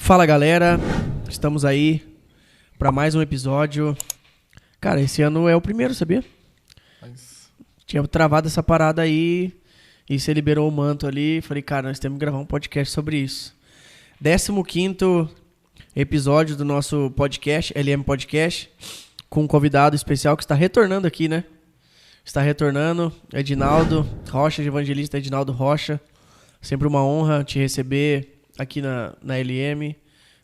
Fala galera, estamos aí para mais um episódio. Cara, esse ano é o primeiro, sabia? Tinha travado essa parada aí e você liberou o manto ali. Falei, cara, nós temos que gravar um podcast sobre isso. 15º episódio do nosso podcast, LM Podcast, com um convidado especial que está retornando aqui, né? Está retornando, Edinaldo Rocha, de evangelista Edinaldo Rocha. Sempre uma honra te receber aqui na LM,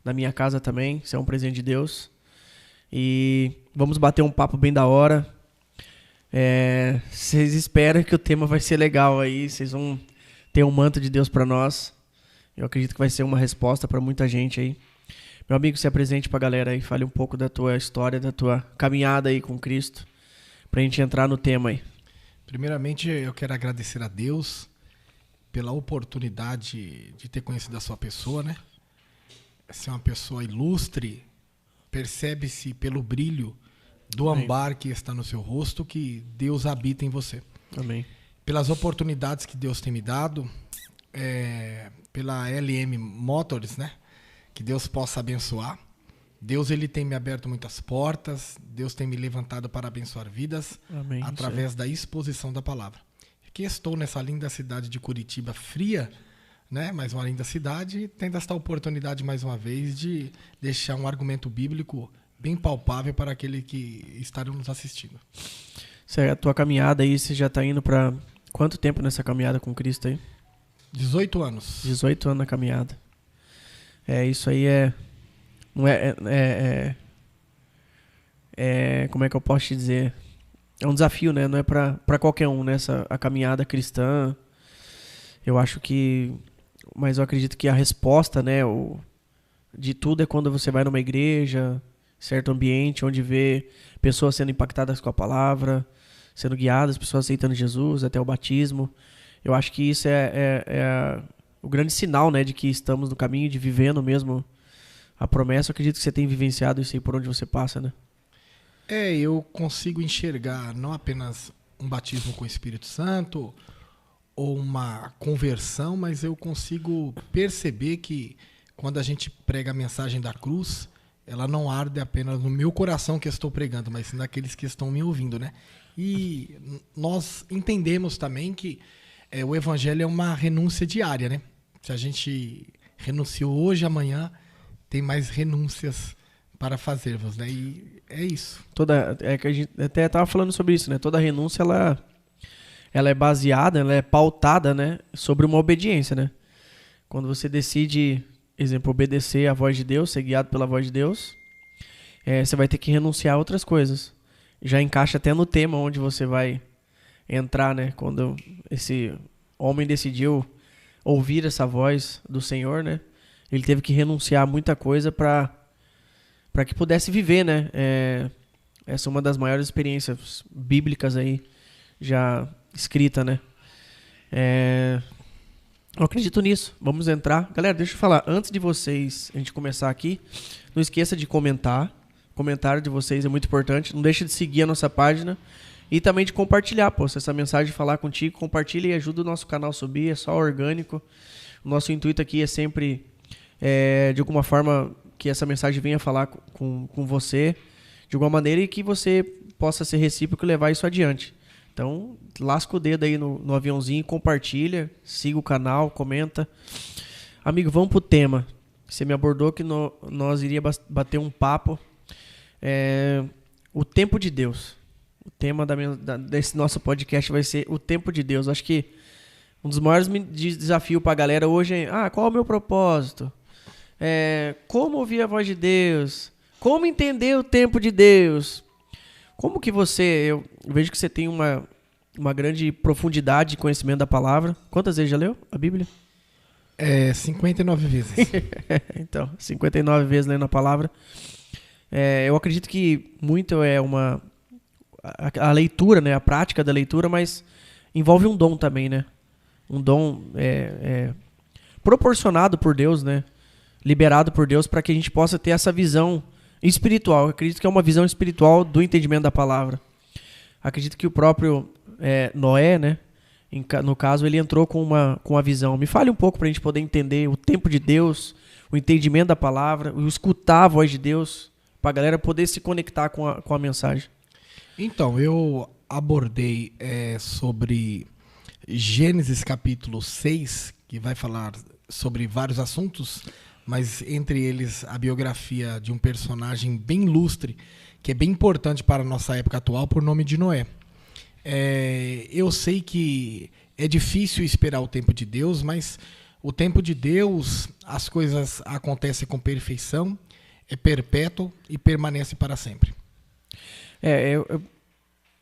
na minha casa também. Você é um presente de Deus. E vamos bater um papo bem da hora. Vocês esperam que o tema vai ser legal aí. Vocês vão ter um manto de Deus para nós. Eu acredito que vai ser uma resposta para muita gente aí. Meu amigo, se apresente pra galera aí. Fale um pouco da tua história, da tua caminhada aí com Cristo, pra gente entrar no tema aí. Primeiramente, eu quero agradecer a Deus pela oportunidade de ter conhecido a sua pessoa, né? Ser uma pessoa ilustre, percebe-se pelo brilho do âmbar que está no seu rosto que Deus habita em você. Amém. Pelas oportunidades que Deus tem me dado, pela LM Motors, né? Que Deus possa abençoar. Deus, ele tem me aberto muitas portas. Deus tem me levantado para abençoar vidas. Amém, através da exposição da palavra. Aqui estou nessa linda cidade de Curitiba, fria, né? Mas uma linda cidade, tendo esta oportunidade mais uma vez de deixar um argumento bíblico bem palpável para aqueles que estarão nos assistindo. A tua caminhada aí, você já está indo para quanto tempo nessa caminhada com Cristo aí? 18 anos. 18 anos na caminhada. Isso aí como é que eu posso te dizer? É um desafio, né? Não é pra qualquer um, né? A caminhada cristã. Mas eu acredito que a resposta, né? De tudo é quando você vai numa igreja, certo ambiente, onde vê pessoas sendo impactadas com a palavra, sendo guiadas, pessoas aceitando Jesus, até o batismo. Eu acho que isso é o grande sinal, né? De que estamos no caminho, de vivendo mesmo a promessa. Eu acredito que você tem vivenciado isso aí por onde você passa, né? Eu consigo enxergar não apenas um batismo com o Espírito Santo ou uma conversão, mas eu consigo perceber que quando a gente prega a mensagem da cruz, ela não arde apenas no meu coração que eu estou pregando, mas sim naqueles que estão me ouvindo, né? E nós entendemos também que o evangelho é uma renúncia diária, né? Se a gente renunciou hoje, amanhã tem mais renúncias para fazermos, né? E é isso. Que a gente até estava falando sobre isso, né? Toda renúncia, ela é baseada, ela é pautada, né? Sobre uma obediência, né? Quando você decide, exemplo, obedecer à voz de Deus, ser guiado pela voz de Deus, você vai ter que renunciar a outras coisas. Já encaixa até no tema onde você vai entrar, né? Quando esse homem decidiu ouvir essa voz do Senhor, né? Ele teve que renunciar a muita coisa para que pudesse viver, né? Essa é uma das maiores experiências bíblicas aí já escrita, né? Eu acredito nisso. Vamos entrar. Galera, deixa eu falar. Antes de a gente começar aqui, não esqueça de comentar. O comentário de vocês é muito importante. Não deixe de seguir a nossa página e também de compartilhar. Se essa mensagem falar contigo, compartilha e ajuda o nosso canal a subir. É só orgânico. O nosso intuito aqui é sempre, de alguma forma, que essa mensagem venha falar com você de alguma maneira e que você possa ser recíproco e levar isso adiante. Então, lasca o dedo aí no aviãozinho, compartilha, siga o canal, comenta. Amigo, vamos pro tema. Você me abordou que nós iríamos bater um papo. O tempo de Deus. O tema desse nosso podcast vai ser o tempo de Deus. Acho que um dos maiores desafios pra galera hoje é qual é o meu propósito? Como ouvir a voz de Deus? Como entender o tempo de Deus? Como que eu vejo que você tem uma grande profundidade de conhecimento da palavra. Quantas vezes já leu a Bíblia? 59 vezes. Então, 59 vezes lendo a palavra. Eu acredito que muito a leitura, né? A prática da leitura, mas envolve um dom também, né? Um dom proporcionado por Deus, né? Liberado por Deus para que a gente possa ter essa visão espiritual. Eu acredito que é uma visão espiritual do entendimento da palavra. Acredito que o próprio Noé, né? No caso, ele entrou com uma visão. Me fale um pouco para a gente poder entender o tempo de Deus, o entendimento da palavra, o escutar a voz de Deus, para a galera poder se conectar com a mensagem. Então, eu abordei sobre Gênesis capítulo 6, que vai falar sobre vários assuntos, mas entre eles a biografia de um personagem bem ilustre, que é bem importante para a nossa época atual, por nome de Noé. Eu sei que é difícil esperar o tempo de Deus, mas o tempo de Deus, as coisas acontecem com perfeição, é perpétuo e permanece para sempre.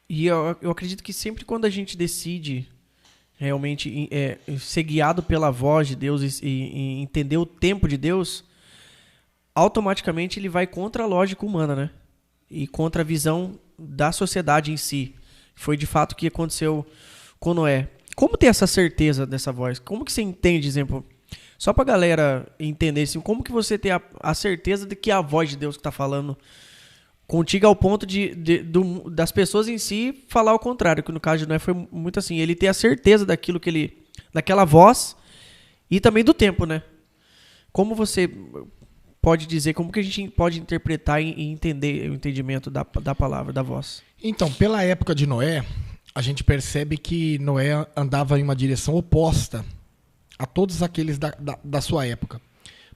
Eu acredito que sempre quando a gente decide realmente ser guiado pela voz de Deus e entender o tempo de Deus, automaticamente ele vai contra a lógica humana, né? E contra a visão da sociedade em si. Foi de fato o que aconteceu com Noé. Como ter essa certeza dessa voz? Como que você entende, exemplo? Só pra galera entender, assim, como que você tem a certeza de que é a voz de Deus que tá falando contigo ao ponto das pessoas em si falar o contrário, que no caso de Noé foi muito assim, ele ter a certeza daquilo daquela voz e também do tempo, né? Como você pode dizer, como que a gente pode interpretar e entender o entendimento da palavra, da voz? Então, pela época de Noé, a gente percebe que Noé andava em uma direção oposta a todos aqueles da sua época.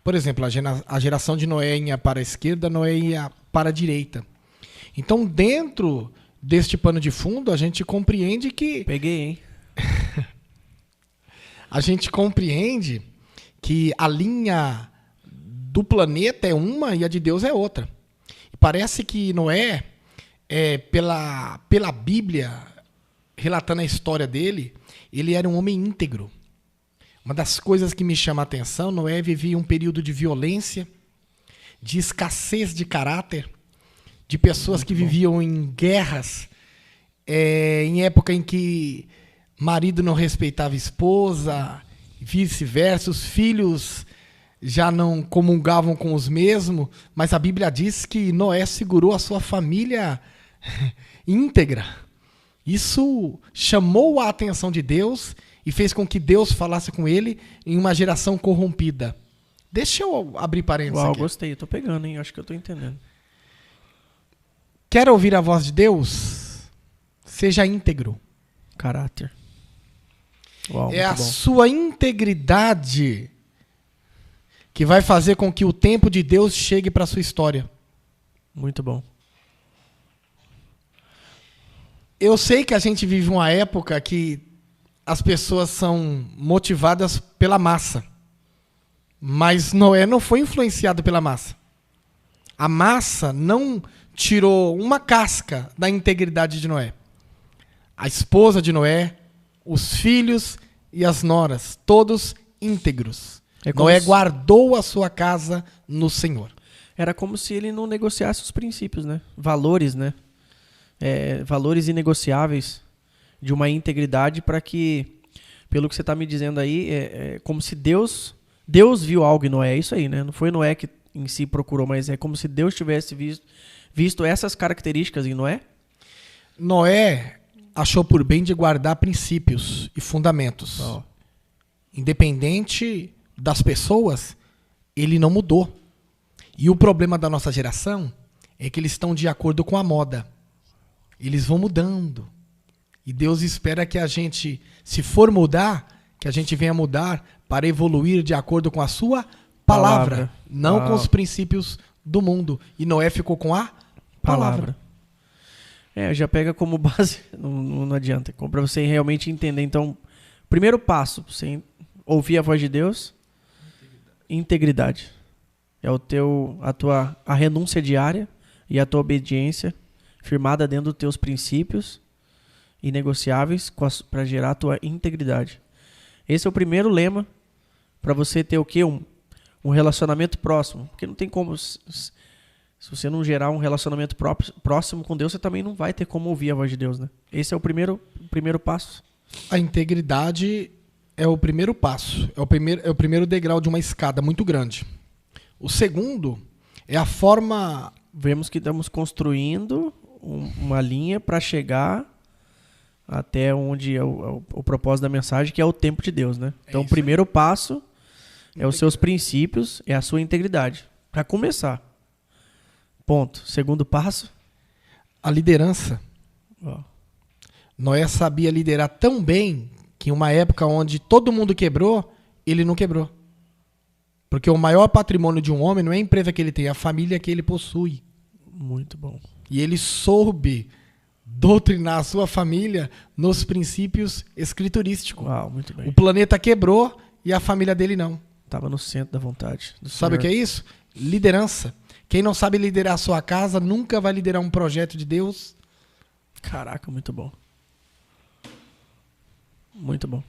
Por exemplo, a geração de Noé ia para a esquerda, Noé ia para a direita. Então, dentro deste pano de fundo, a gente compreende que... Peguei, hein? A gente compreende que a linha do planeta é uma e a de Deus é outra. E parece que Noé, pela Bíblia, relatando a história dele, ele era um homem íntegro. Uma das coisas que me chama a atenção, Noé vivia um período de violência, de escassez de caráter, de pessoas que viviam em guerras, em época em que marido não respeitava a esposa, vice-versa, os filhos já não comungavam com os mesmos, mas a Bíblia diz que Noé segurou a sua família íntegra. Isso chamou a atenção de Deus e fez com que Deus falasse com ele em uma geração corrompida. Deixa eu abrir parênteses aqui. Gostei, eu tô pegando, hein? Acho que eu tô entendendo. Quer ouvir a voz de Deus? Seja íntegro. Caráter. É a sua integridade que vai fazer com que o tempo de Deus chegue para a sua história. Muito bom. Eu sei que a gente vive uma época que as pessoas são motivadas pela massa. Mas Noé não foi influenciado pela massa. A massa não tirou uma casca da integridade de Noé. A esposa de Noé, os filhos e as noras, todos íntegros. Noé guardou a sua casa no Senhor. Era como se ele não negociasse os princípios, né? Valores, né? Valores inegociáveis de uma integridade para que, pelo que você está me dizendo aí, como se Deus viu algo em Noé, é isso aí, né? Não foi Noé que em si procurou, mas é como se Deus tivesse visto essas características em Noé. Noé achou por bem de guardar princípios e fundamentos. Oh. Independente das pessoas, ele não mudou. E o problema da nossa geração é que eles estão de acordo com a moda. Eles vão mudando. E Deus espera que a gente, se for mudar, que a gente venha mudar para evoluir de acordo com a sua palavra. Não com os princípios do mundo. E Noé ficou com a palavra. Já pega como base, não adianta. Para você realmente entender. Então, primeiro passo, você ouvir a voz de Deus, integridade. É a renúncia diária e a tua obediência firmada dentro dos teus princípios inegociáveis para gerar a tua integridade. Esse é o primeiro lema para você ter o quê? Um relacionamento próximo. Porque não tem como... Se você não gerar um relacionamento próximo com Deus, você também não vai ter como ouvir a voz de Deus, né? Esse é o primeiro passo. A integridade é o primeiro passo. É o primeiro degrau de uma escada muito grande. O segundo é a forma... Vemos que estamos construindo uma linha para chegar até onde é o propósito da mensagem, que é o tempo de Deus, né? Então, o primeiro passo É os seus princípios, é a sua integridade. Para começar. Ponto. Segundo passo. A liderança. Ó. Noé sabia liderar tão bem que em uma época onde todo mundo quebrou, ele não quebrou. Porque o maior patrimônio de um homem não é a empresa que ele tem, é a família que ele possui. Muito bom. E ele soube doutrinar a sua família nos princípios escriturísticos. Uau, muito bem. O planeta quebrou e a família dele não. Estava no centro da vontade do Sabe o que é isso? Liderança. Quem não sabe liderar a sua casa nunca vai liderar um projeto de Deus. Caraca, muito bom. Muito bom.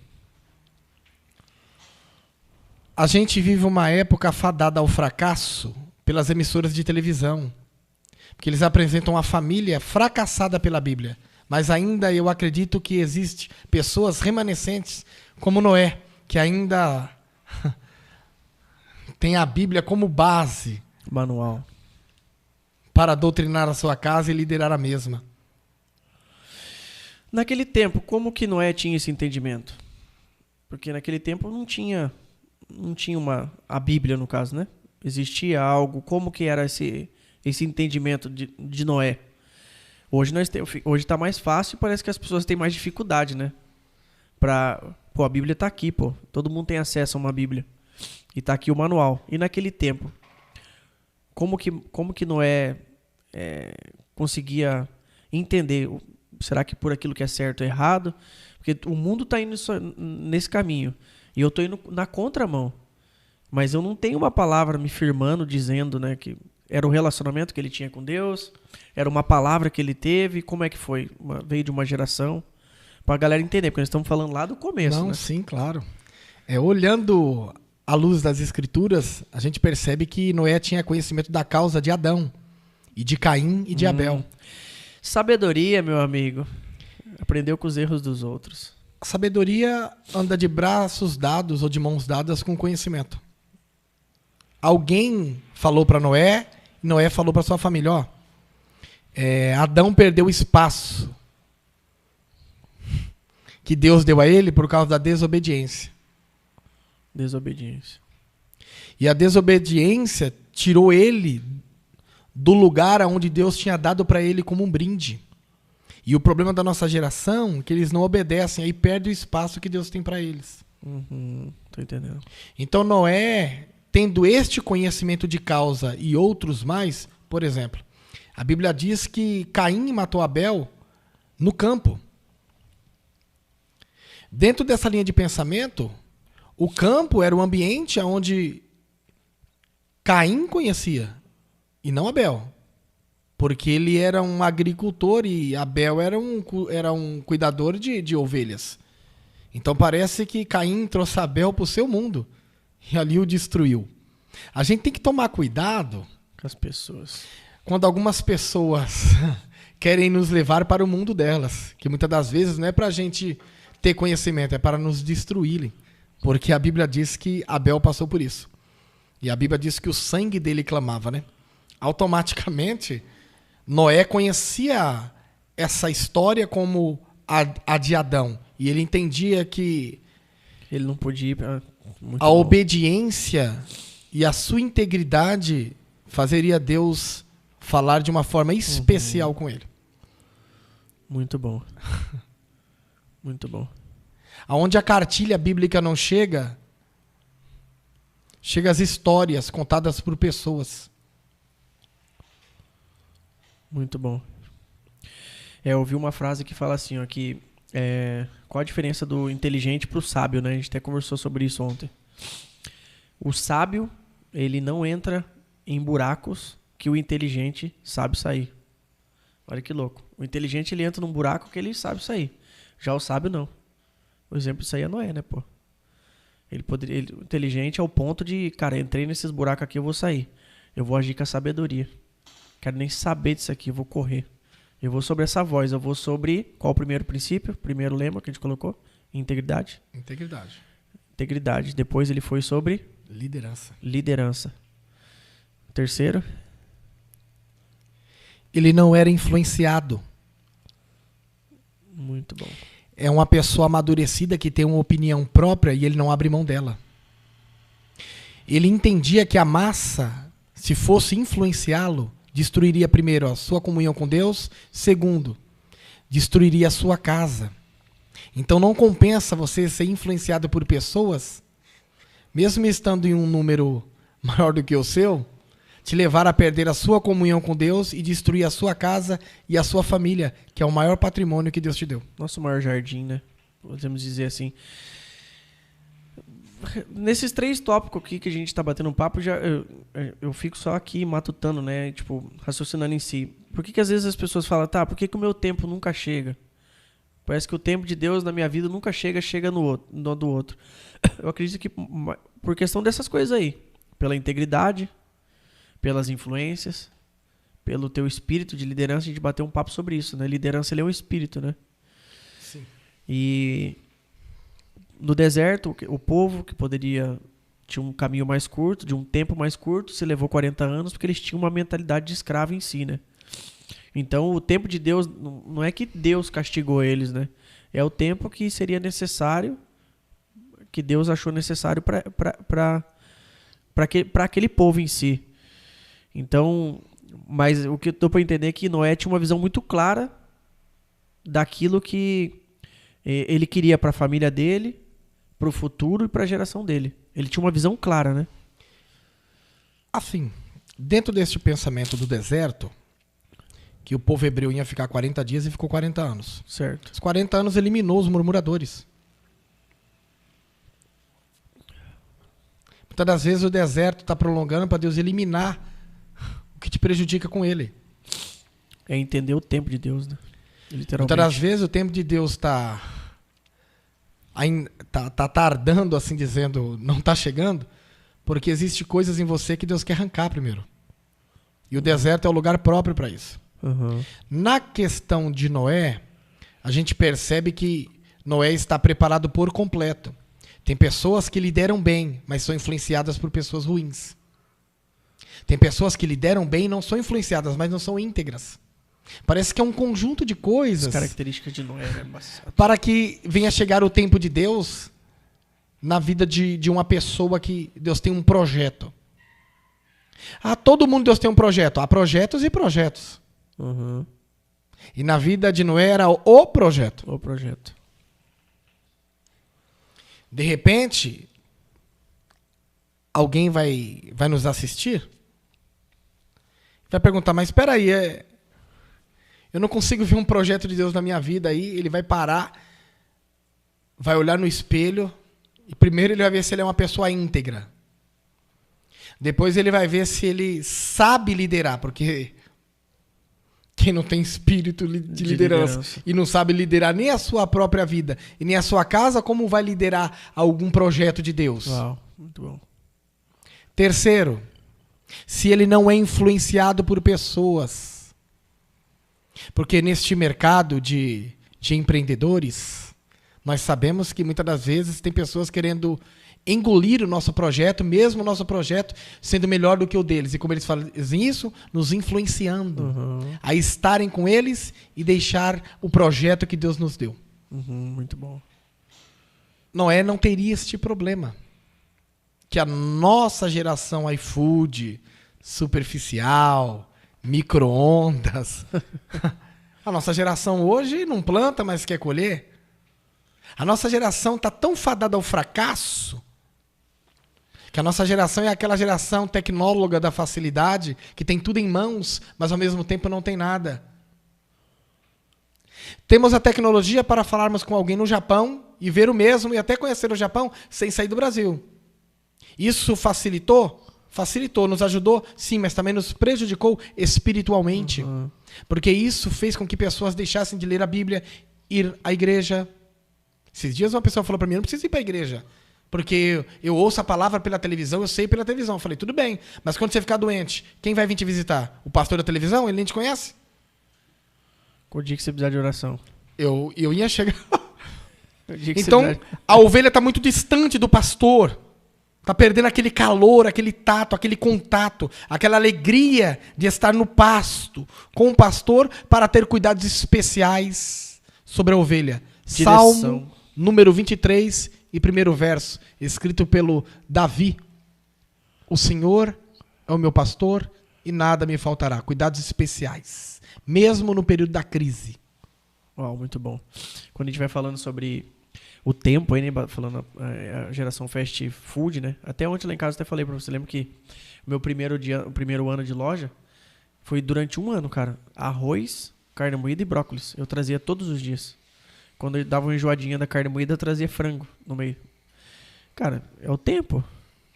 A gente vive uma época fadada ao fracasso pelas emissoras de televisão. Porque eles apresentam a família fracassada pela Bíblia. Mas ainda eu acredito que existe pessoas remanescentes como Noé, que ainda tem a Bíblia como base Manual. para doutrinar a sua casa e liderar a mesma. Naquele tempo, como que Noé tinha esse entendimento? Porque naquele tempo não tinha a Bíblia, no caso, né? Existia algo, como que era esse entendimento de Noé? Hoje está mais fácil e parece que as pessoas têm mais dificuldade, né? Pô, a Bíblia está aqui, pô. Todo mundo tem acesso a uma Bíblia. E está aqui o manual. E naquele tempo, como que Noé conseguia entender? Será que por aquilo que é certo é errado? Porque o mundo está indo nesse caminho. E eu estou indo na contramão. Mas eu não tenho uma palavra me firmando, dizendo, né, que era o relacionamento que ele tinha com Deus, era uma palavra que ele teve. Como é que foi? Veio de uma geração. Para a galera entender, porque nós estamos falando lá do começo. Não, né? sim, claro. Olhando à luz das Escrituras, a gente percebe que Noé tinha conhecimento da causa de Adão, e de Caim e de Abel. Sabedoria, meu amigo. Aprendeu com os erros dos outros. A sabedoria anda de braços dados ou de mãos dadas com conhecimento. Alguém falou para Noé, e Noé falou para sua família, ó, Adão perdeu o espaço que Deus deu a ele por causa da desobediência. Desobediência. E a desobediência tirou ele do lugar onde Deus tinha dado para ele como um brinde. E o problema da nossa geração é que eles não obedecem, aí perde o espaço que Deus tem para eles. Tô entendendo. Então Noé, tendo este conhecimento de causa e outros mais, por exemplo, a Bíblia diz que Caim matou Abel no campo. Dentro dessa linha de pensamento, o campo era o ambiente onde Caim conhecia, e não Abel. Porque ele era um agricultor e Abel era um cuidador de ovelhas. Então parece que Caim trouxe Abel para o seu mundo e ali o destruiu. A gente tem que tomar cuidado Com as pessoas. quando algumas pessoas querem nos levar para o mundo delas. Que muitas das vezes não é para a gente ter conhecimento, é para nos destruírem. Porque a Bíblia diz que Abel passou por isso. E a Bíblia diz que o sangue dele clamava, né? Automaticamente, Noé conhecia essa história como a de Adão. E ele entendia que Ele não podia ir pra... Muito a bom. obediência e a sua integridade fazeria Deus falar de uma forma especial com ele. Muito bom. Muito bom. Aonde a cartilha bíblica não chega, chega as histórias contadas por pessoas. Muito bom. Eu ouvi uma frase que fala assim, ó, que qual a diferença do inteligente pro sábio, né? A gente até conversou sobre isso ontem. O sábio, ele não entra em buracos que o inteligente sabe sair. Olha que louco. O inteligente, ele entra num buraco que ele sabe sair. Já o sábio, não. O exemplo disso aí é Noé, né, pô? O inteligente é o ponto de, cara, entrei nesses buracos aqui, eu vou sair. Eu vou agir com a sabedoria. Quero nem saber disso aqui, eu vou correr. Eu vou sobre essa voz, eu vou sobre... Qual o primeiro princípio? Primeiro lema que a gente colocou? Integridade. Integridade. Integridade. Depois ele foi sobre... Liderança. Liderança. Terceiro... Ele não era influenciado. Muito bom. É uma pessoa amadurecida que tem uma opinião própria e ele não abre mão dela. Ele entendia que a massa, se fosse influenciá-lo, destruiria primeiro a sua comunhão com Deus, segundo, destruiria a sua casa. Então não compensa você ser influenciado por pessoas, mesmo estando em um número maior do que o seu, te levar a perder a sua comunhão com Deus e destruir a sua casa e a sua família, que é o maior patrimônio que Deus te deu. Nosso maior jardim, né? Podemos dizer assim. Nesses 3 tópicos aqui que a gente tá batendo um papo, eu fico só aqui matutando, né? Tipo, raciocinando em si. Por que às vezes as pessoas falam, tá, por que o meu tempo nunca chega? Parece que o tempo de Deus na minha vida nunca chega no do outro. Eu acredito que por questão dessas coisas aí. Pela integridade, pelas influências, pelo teu espírito de liderança, a gente bateu um papo sobre isso, né? Liderança, ele é um espírito, né? Sim. E no deserto, o povo que tinha um caminho mais curto, de um tempo mais curto, se levou 40 anos porque eles tinham uma mentalidade de escravo em si, né? Então, o tempo de Deus, não é que Deus castigou eles, né? É o tempo que seria necessário, que Deus achou necessário para aquele povo em si. Então, mas o que eu estou para entender é que Noé tinha uma visão muito clara daquilo que ele queria para a família dele, para o futuro e para a geração dele. Ele tinha uma visão clara, né? Assim, dentro deste pensamento do deserto, que o povo hebreu ia ficar 40 dias e ficou 40 anos. Certo. Os 40 anos eliminou os murmuradores. Muitas das vezes o deserto está prolongando para Deus eliminar o que te prejudica com ele. É entender o tempo de Deus, né? Literalmente. Muitas das vezes o tempo de Deus está tardando, assim dizendo, não está chegando, porque existem coisas em você que Deus quer arrancar primeiro. E o deserto é o lugar próprio para isso. Uhum. Na questão de Noé, a gente percebe que Noé está preparado por completo. Tem pessoas que lideram bem, mas são influenciadas por pessoas ruins. Tem pessoas que lideram bem e não são influenciadas, mas não são íntegras. Parece que é um conjunto de coisas. As características de Noé, né? Para que venha chegar o tempo de Deus na vida de uma pessoa que Deus tem um projeto. Todo mundo Deus tem um projeto. Há projetos e projetos. Uhum. E na vida de Noé era o projeto. O projeto. De repente, alguém vai nos assistir? Vai perguntar, mas espera aí, eu não consigo ver um projeto de Deus na minha vida aí. Ele vai parar, vai olhar no espelho, e primeiro ele vai ver se ele é uma pessoa íntegra. Depois ele vai ver se ele sabe liderar, porque quem não tem espírito de liderança e não sabe liderar nem a sua própria vida e nem a sua casa, como vai liderar algum projeto de Deus? Uau, muito bom. Terceiro, se ele não é influenciado por pessoas. Porque neste mercado de empreendedores, nós sabemos que muitas das vezes tem pessoas querendo engolir o nosso projeto, mesmo o nosso projeto sendo melhor do que o deles. E como eles fazem isso? Nos influenciando a estarem com eles e deixar o projeto que Deus nos deu. Muito bom. Noé não teria este problema. Que a nossa geração iFood, superficial, micro-ondas, a nossa geração hoje não planta, mas quer colher. A nossa geração está tão fadada ao fracasso que a nossa geração é aquela geração tecnóloga da facilidade, que tem tudo em mãos, mas ao mesmo tempo não tem nada. Temos a tecnologia para falarmos com alguém no Japão e ver o mesmo e até conhecer o Japão sem sair do Brasil. Isso facilitou? Facilitou, nos ajudou? Sim, mas também nos prejudicou espiritualmente. Porque isso fez com que pessoas deixassem de ler a Bíblia, ir à igreja. Esses dias uma pessoa falou para mim, não precisa ir para a igreja. Porque eu ouço a palavra pela televisão, eu sei pela televisão. Eu falei, tudo bem, mas quando você ficar doente, quem vai vir te visitar? O pastor da televisão? Ele nem te conhece? Qual dia que você precisar de oração? Eu ia chegar... Então, a ovelha está muito distante do pastor. Está perdendo aquele calor, aquele tato, aquele contato, aquela alegria de estar no pasto com o pastor para ter cuidados especiais sobre a ovelha. Direção. Salmo número 23 e primeiro verso, escrito pelo Davi. O Senhor é o meu pastor e nada me faltará. Cuidados especiais, mesmo no período da crise. Uau, muito bom. Quando a gente vai falando sobre o tempo aí, né, falando a geração fast food, né? Até ontem lá em casa eu até falei pra você, lembra que o meu o primeiro ano de loja foi durante um ano, cara. Arroz, carne moída e brócolis. Eu trazia todos os dias. Quando eu dava uma enjoadinha da carne moída, eu trazia frango no meio. Cara, é o tempo.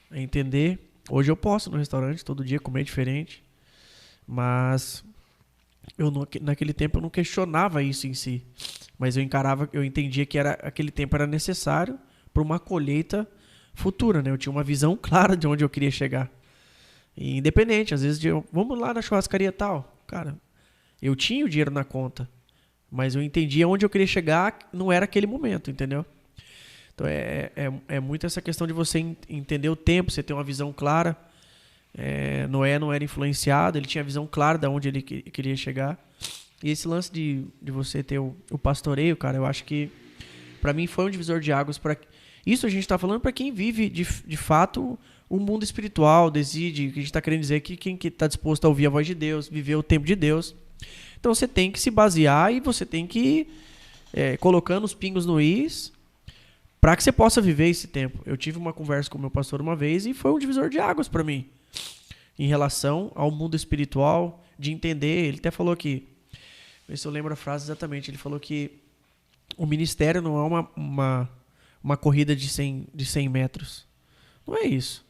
É entender. Hoje eu posso no restaurante todo dia comer diferente. Mas naquele tempo eu não questionava isso em si. Mas eu entendia que aquele tempo era necessário para uma colheita futura, né? Eu tinha uma visão clara de onde eu queria chegar. E independente, às vezes, vamos lá na churrascaria tal. Cara, eu tinha o dinheiro na conta, mas eu entendia onde eu queria chegar, não era aquele momento, entendeu? Então é muito essa questão de você entender o tempo, você ter uma visão clara. Noé não era influenciado, ele tinha a visão clara de onde ele queria chegar. E esse lance de você ter o pastoreio, cara, eu acho que pra mim foi um divisor de águas. Isso a gente tá falando pra quem vive de fato o mundo espiritual, decide, que a gente tá querendo dizer que quem que tá disposto a ouvir a voz de Deus, viver o tempo de Deus. Então você tem que se basear e você tem que ir colocando os pingos no is para que você possa viver esse tempo. Eu tive uma conversa com o meu pastor uma vez e foi um divisor de águas para mim em relação ao mundo espiritual, de entender. Ele até falou que, ver se eu lembro a frase exatamente, ele falou que o ministério não é uma corrida de 100 metros. Não é isso.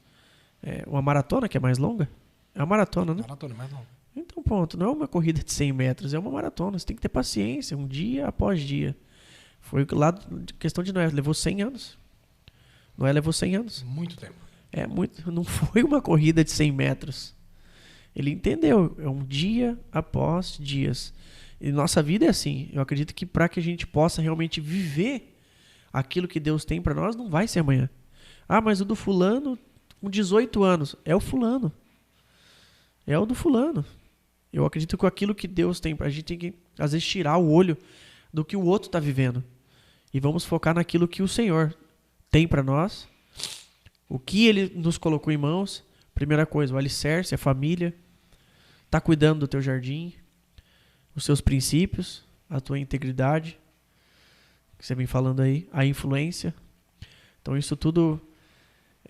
É uma maratona que é mais longa? É uma maratona, né? Maratona é mais longa. Então, ponto. Não é uma corrida de 100 metros, é uma maratona. Você tem que ter paciência, um dia após dia. Foi lá, questão de Noé, levou 100 anos. Noé levou 100 anos. Muito tempo. Não foi uma corrida de 100 metros. Ele entendeu, é um dia após dias. E nossa vida é assim. Eu acredito que para que a gente possa realmente viver aquilo que Deus tem para nós, não vai ser amanhã. Ah, mas o do fulano, com 18 anos, é o fulano. É o do fulano. Eu acredito que aquilo que Deus tem, a gente tem que, às vezes, tirar o olho do que o outro está vivendo. E vamos focar naquilo que o Senhor tem para nós. O que Ele nos colocou em mãos. Primeira coisa, o alicerce, a família. Tá cuidando do teu jardim. Os seus princípios, a tua integridade. Que você vem falando aí. A influência. Então isso tudo,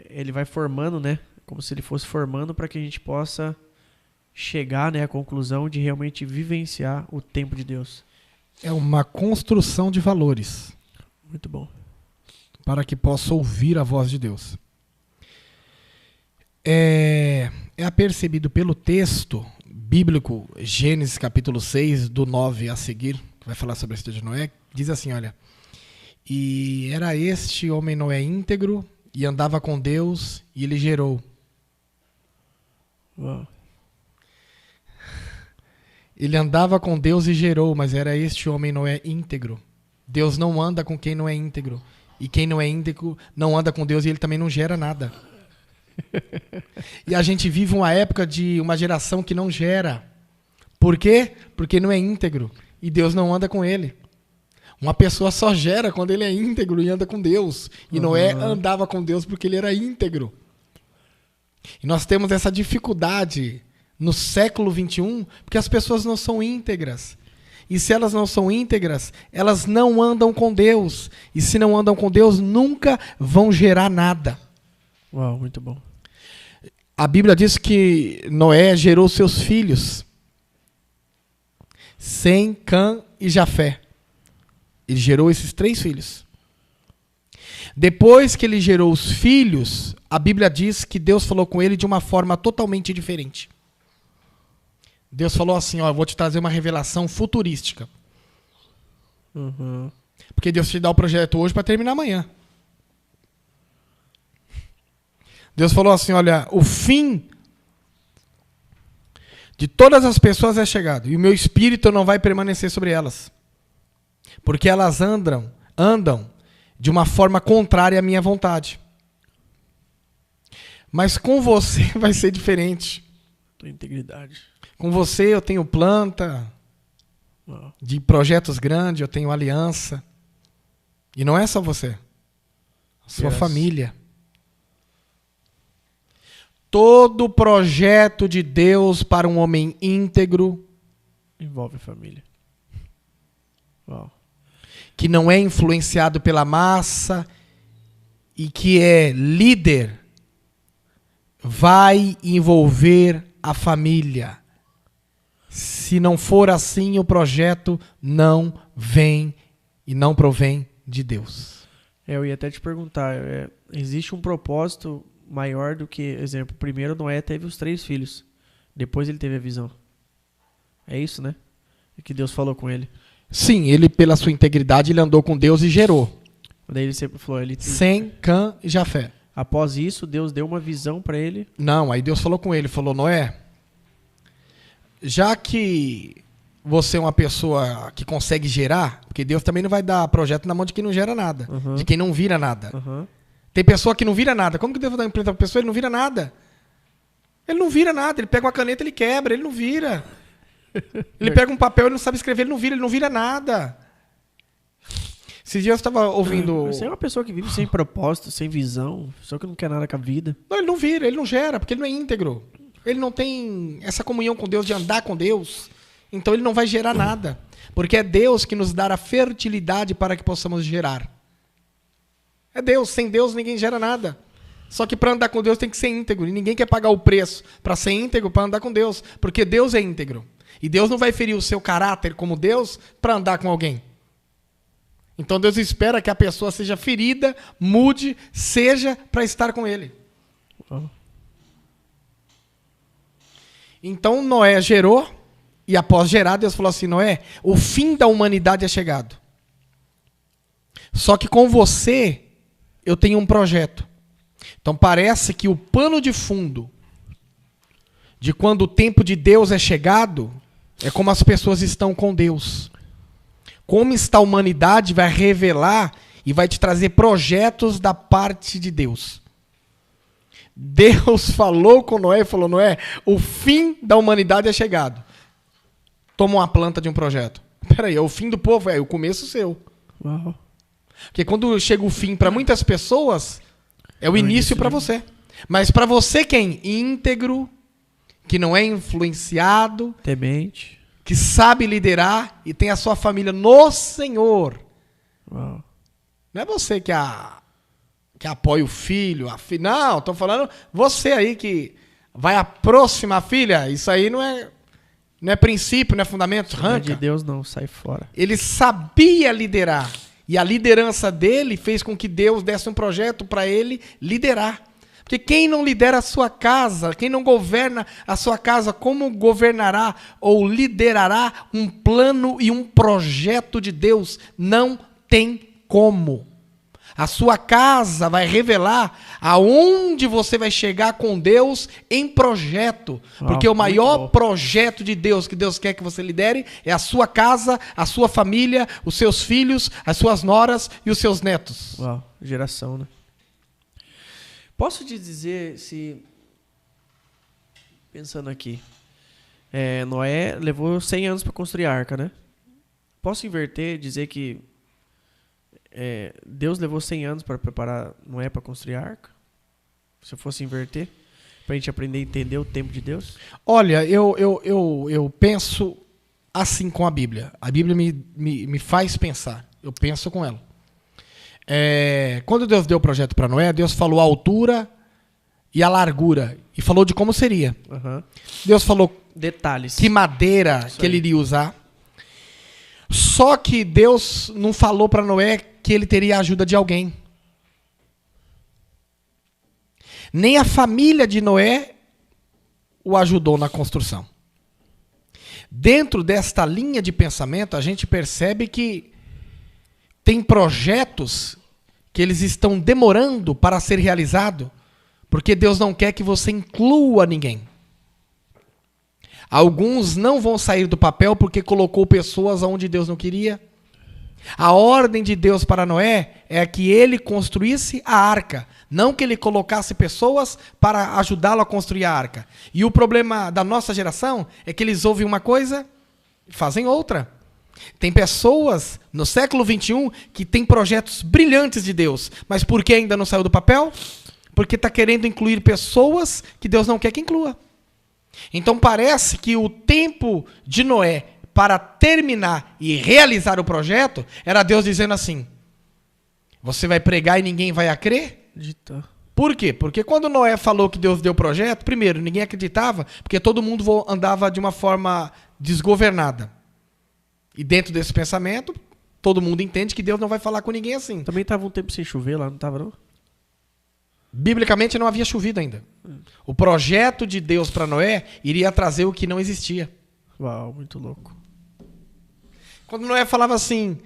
ele vai formando, né? Como se ele fosse formando para que a gente possa chegar, né, à conclusão de realmente vivenciar o tempo de Deus. É uma construção de valores. Muito bom. Para que possa ouvir a voz de Deus. É apercebido pelo texto bíblico, Gênesis capítulo 6, do 9 a seguir, que vai falar sobre a história de Noé, diz assim, olha: e era este homem Noé íntegro, e andava com Deus, e ele gerou. Uau. Ele andava com Deus e gerou, mas era este homem Noé íntegro. Deus não anda com quem não é íntegro. E quem não é íntegro não anda com Deus e ele também não gera nada. E a gente vive uma época de uma geração que não gera. Por quê? Porque não é íntegro. E Deus não anda com ele. Uma pessoa só gera quando ele é íntegro e anda com Deus. E Noé andava com Deus porque ele era íntegro. E nós temos essa dificuldade no século XXI, porque as pessoas não são íntegras. E se elas não são íntegras, elas não andam com Deus. E se não andam com Deus, nunca vão gerar nada. Uau, muito bom. A Bíblia diz que Noé gerou seus filhos, Sem, Cã e Jafé. Ele gerou esses 3 filhos. Depois que ele gerou os filhos, a Bíblia diz que Deus falou com ele de uma forma totalmente diferente. Deus falou assim, ó, eu vou te trazer uma revelação futurística. Uhum. Porque Deus te dá o projeto hoje para terminar amanhã. Deus falou assim, olha, o fim de todas as pessoas é chegado, e o meu espírito não vai permanecer sobre elas. Porque elas andam de uma forma contrária à minha vontade. Mas com você vai ser diferente. Tua integridade. Com você eu tenho planta de projetos grandes, eu tenho aliança. E não é só você. A sua família. Todo projeto de Deus para um homem íntegro envolve a família. Uau. Que não é influenciado pela massa e que é líder, vai envolver a família. Se não for assim, o projeto não vem e não provém de Deus. Eu ia até te perguntar, existe um propósito maior do que, exemplo, primeiro Noé teve os 3 filhos, depois ele teve a visão. É isso, né? É que Deus falou com ele. Sim, ele pela sua integridade ele andou com Deus e gerou. Daí ele sempre falou, Sem, Cã e Jafé. Após isso, Deus deu uma visão para ele. Não, aí Deus falou com ele, falou, Noé, já que você é uma pessoa que consegue gerar, porque Deus também não vai dar projeto na mão de quem não gera nada, de quem não vira nada. Tem pessoa que não vira nada. Como que Deus vai dar um emprego para a pessoa? Ele não vira nada. Ele não vira nada. Ele pega uma caneta, ele quebra, ele não vira. Ele pega um papel, ele não sabe escrever, ele não vira nada. Esses dias eu estava ouvindo... Você é uma pessoa que vive sem propósito, sem visão, só que não quer nada com a vida. Não, ele não vira, ele não gera, porque ele não é íntegro. Ele não tem essa comunhão com Deus, de andar com Deus. Então ele não vai gerar nada. Porque é Deus que nos dá a fertilidade para que possamos gerar. É Deus. Sem Deus ninguém gera nada. Só que para andar com Deus tem que ser íntegro. E ninguém quer pagar o preço para ser íntegro, para andar com Deus. Porque Deus é íntegro. E Deus não vai ferir o seu caráter como Deus para andar com alguém. Então Deus espera que a pessoa seja ferida, mude, seja para estar com Ele. Então Noé gerou, e após gerar, Deus falou assim, Noé, o fim da humanidade é chegado. Só que com você, eu tenho um projeto. Então parece que o pano de fundo de quando o tempo de Deus é chegado, é como as pessoas estão com Deus. Como está a humanidade vai revelar e vai te trazer projetos da parte de Deus. Deus falou com Noé e falou, Noé, o fim da humanidade é chegado. Toma uma planta de um projeto. Peraí, é o fim do povo, é o começo seu. Uau. Porque quando chega o fim para muitas pessoas, é o início para você. Mas para você quem? Íntegro, que não é influenciado, temente, que sabe liderar e tem a sua família no Senhor. Uau. Não é você que apoia o filho, a filha. Não, estou falando você aí que vai aproximar a filha. Isso aí não é princípio, não é fundamento. Não é de Deus não, sai fora. Ele sabia liderar. E a liderança dele fez com que Deus desse um projeto para ele liderar. Porque quem não lidera a sua casa, quem não governa a sua casa, como governará ou liderará um plano e um projeto de Deus? Não tem como. A sua casa vai revelar aonde você vai chegar com Deus em projeto. Porque o maior projeto de Deus que Deus quer que você lidere é a sua casa, a sua família, os seus filhos, as suas noras e os seus netos. Uau, geração, né? Posso te dizer se... Pensando aqui. Noé levou 100 anos para construir a arca, né? Posso inverter e dizer que Deus levou 100 anos para preparar Noé para construir a arca? Se eu fosse inverter, para a gente aprender a entender o tempo de Deus? Olha, eu penso assim com a Bíblia. A Bíblia me faz pensar. Eu penso com ela. Quando Deus deu o projeto para Noé, Deus falou a altura e a largura. E falou de como seria. Uhum. Deus falou detalhes. Que madeira que ele iria usar. Só que Deus não falou para Noé que ele teria a ajuda de alguém. Nem a família de Noé o ajudou na construção. Dentro desta linha de pensamento, a gente percebe que tem projetos que eles estão demorando para ser realizados, porque Deus não quer que você inclua ninguém. Alguns não vão sair do papel porque colocou pessoas onde Deus não queria. A ordem de Deus para Noé é que ele construísse a arca, não que ele colocasse pessoas para ajudá-lo a construir a arca. E o problema da nossa geração é que eles ouvem uma coisa e fazem outra. Tem pessoas no século XXI que têm projetos brilhantes de Deus, mas por que ainda não saiu do papel? Porque está querendo incluir pessoas que Deus não quer que inclua. Então parece que o tempo de Noé para terminar e realizar o projeto era Deus dizendo assim: você vai pregar e ninguém vai acreditar. Por quê? Porque quando Noé falou que Deus deu o projeto, primeiro, ninguém acreditava, porque todo mundo andava de uma forma desgovernada. E dentro desse pensamento, todo mundo entende que Deus não vai falar com ninguém assim. Também estava um tempo sem chover lá, não estava não? Biblicamente não havia chovido ainda. O projeto de Deus para Noé iria trazer o que não existia. Uau, muito louco. Quando Noé falava assim...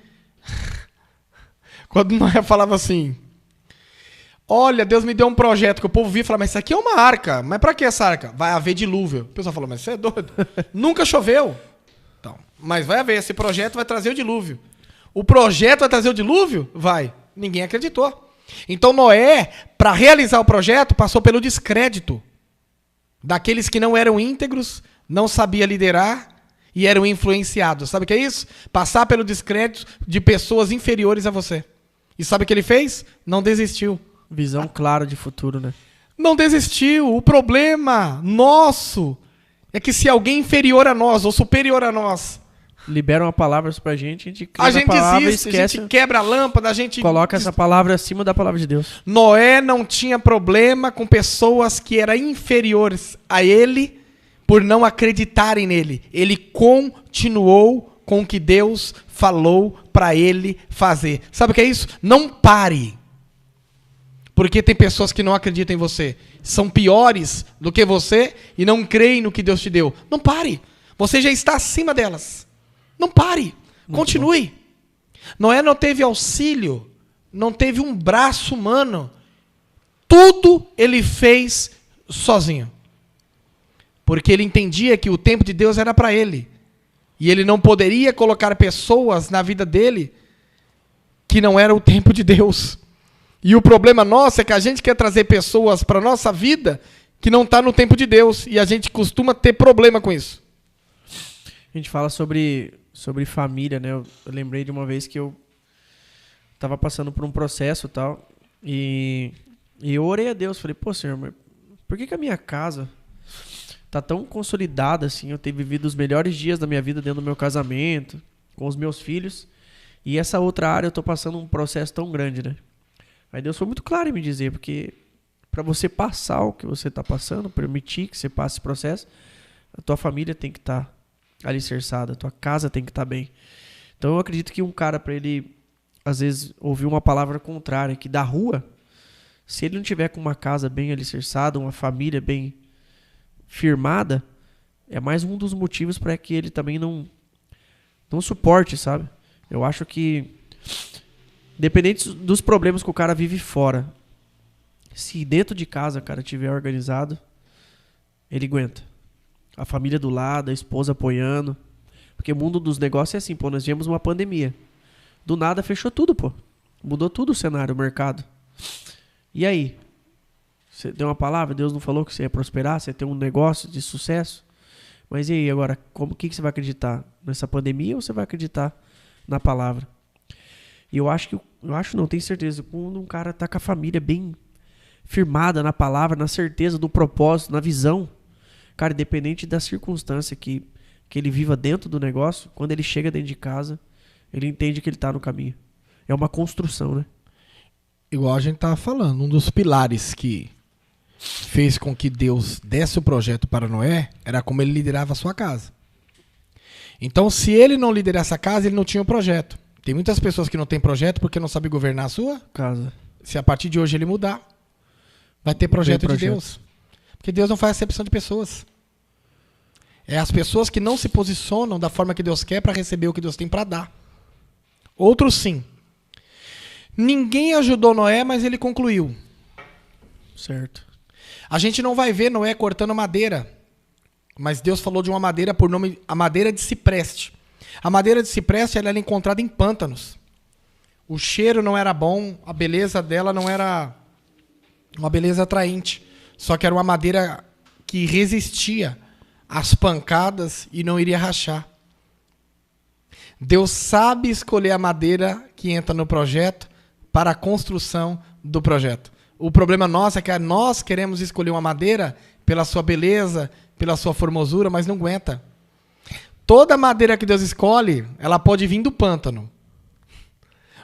olha, Deus me deu um projeto que o povo via e falava, mas isso aqui é uma arca. Mas para que essa arca? Vai haver dilúvio. O pessoal falou, mas você é doido. Nunca choveu. Então, mas vai haver, esse projeto vai trazer o dilúvio. O projeto vai trazer o dilúvio? Vai. Ninguém acreditou. Então Noé, para realizar o projeto, passou pelo descrédito daqueles que não eram íntegros, não sabia liderar e eram influenciados. Sabe o que é isso? Passar pelo descrédito de pessoas inferiores a você. E sabe o que ele fez? Não desistiu. Visão clara de futuro, né? Não desistiu. O problema nosso é que se alguém inferior a nós ou superior a nós liberam uma palavra pra gente, a gente a gente desiste, esquece, a gente quebra a lâmpada, a gente coloca essa palavra acima da palavra de Deus. Noé não tinha problema com pessoas que eram inferiores a ele por não acreditarem nele. Ele continuou com o que Deus falou para ele fazer. Sabe o que é isso? Não pare. Porque tem pessoas que não acreditam em você. São piores do que você e não creem no que Deus te deu. Não pare. Você já está acima delas. Não pare. Continue. Noé não teve auxílio. Não teve um braço humano. Tudo ele fez sozinho. Porque ele entendia que o tempo de Deus era para ele. E ele não poderia colocar pessoas na vida dele que não era o tempo de Deus. E o problema nosso é que a gente quer trazer pessoas para a nossa vida que não está no tempo de Deus. E a gente costuma ter problema com isso. A gente fala sobre família, né? Eu lembrei de uma vez que eu estava passando por um processo e tal. E eu orei a Deus. Falei, pô, Senhor, mas por que a minha casa tá tão consolidada assim? Eu tenho vivido os melhores dias da minha vida dentro do meu casamento, com os meus filhos. E essa outra área eu tô passando um processo tão grande, né? Aí Deus foi muito claro em me dizer, porque para você passar o que você está passando, permitir que você passe esse processo, a tua família tem que estar alicerçada, a tua casa tem que estar bem. Então eu acredito que um cara, para ele, às vezes, ouvir uma palavra contrária, que da rua, se ele não tiver com uma casa bem alicerçada, uma família bem firmada, é mais um dos motivos para que ele também não suporte, sabe? Eu acho que independente dos problemas que o cara vive fora, se dentro de casa, cara, tiver organizado, ele aguenta. A família do lado, a esposa apoiando. Porque o mundo dos negócios é assim, pô, nós tivemos uma pandemia. Do nada fechou tudo, pô. Mudou tudo o cenário, o mercado. E aí? Você deu uma palavra, Deus não falou que você ia prosperar, você ia ter um negócio de sucesso? Mas e aí, agora, o que você vai acreditar? Nessa pandemia ou você vai acreditar na palavra? E eu acho, não, tenho certeza, quando um cara tá com a família bem firmada na palavra, na certeza do propósito, na visão, cara, independente da circunstância que ele viva dentro do negócio, quando ele chega dentro de casa, ele entende que ele tá no caminho. É uma construção, né? Igual a gente tava falando, um dos pilares que fez com que Deus desse o projeto para Noé era como ele liderava a sua casa. Então, se ele não liderasse a casa, ele não tinha o projeto. Tem muitas pessoas que não têm projeto porque não sabem governar a sua casa. Se a partir de hoje ele mudar, vai ter projeto de Deus. Porque Deus não faz acepção de pessoas. É as pessoas que não se posicionam da forma que Deus quer para receber o que Deus tem para dar. Outros sim. Ninguém ajudou Noé, mas ele concluiu. Certo. A gente não vai ver Noé cortando madeira. Mas Deus falou de uma madeira por nome, a madeira de cipreste. A madeira de cipreste ela era encontrada em pântanos. O cheiro não era bom, a beleza dela não era uma beleza atraente. Só que era uma madeira que resistia às pancadas e não iria rachar. Deus sabe escolher a madeira que entra no projeto para a construção do projeto. O problema nosso é que nós queremos escolher uma madeira pela sua beleza, pela sua formosura, mas não aguenta. Toda madeira que Deus escolhe, ela pode vir do pântano.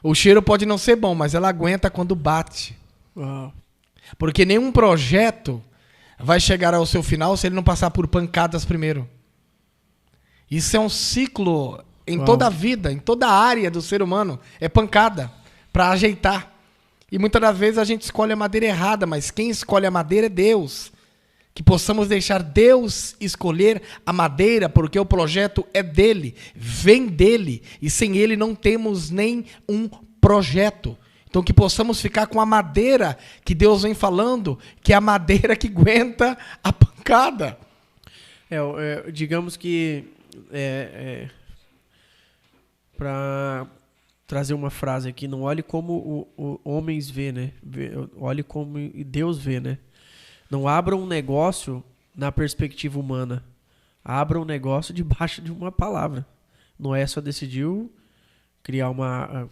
O cheiro pode não ser bom, mas ela aguenta quando bate. Uau. Porque nenhum projeto vai chegar ao seu final se ele não passar por pancadas primeiro. Isso é um ciclo em toda a vida, em toda a área do ser humano. É pancada para ajeitar. E muitas das vezes a gente escolhe a madeira errada, mas quem escolhe a madeira é Deus. Que possamos deixar Deus escolher a madeira, porque o projeto é dele, vem dele. E sem ele não temos nem um projeto. Então que possamos ficar com a madeira que Deus vem falando, que é a madeira que aguenta a pancada. Digamos que para trazer uma frase aqui, não olhe como o homens vê, né? Olhe como Deus vê, né? Não abra um negócio na perspectiva humana. Abra um negócio debaixo de uma palavra. Noé só decidiu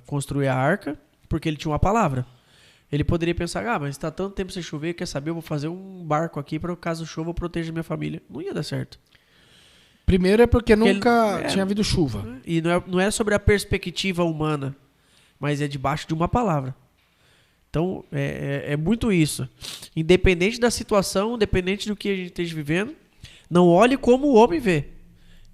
construir a arca porque ele tinha uma palavra. Ele poderia pensar, mas está tanto tempo sem chover, quer saber, eu vou fazer um barco aqui para caso chova eu proteja minha família. Não ia dar certo. Primeiro é porque nunca tinha havido chuva. E não é sobre a perspectiva humana, mas é debaixo de uma palavra. Então, é muito isso. Independente da situação, independente do que a gente esteja vivendo, não olhe como o homem vê,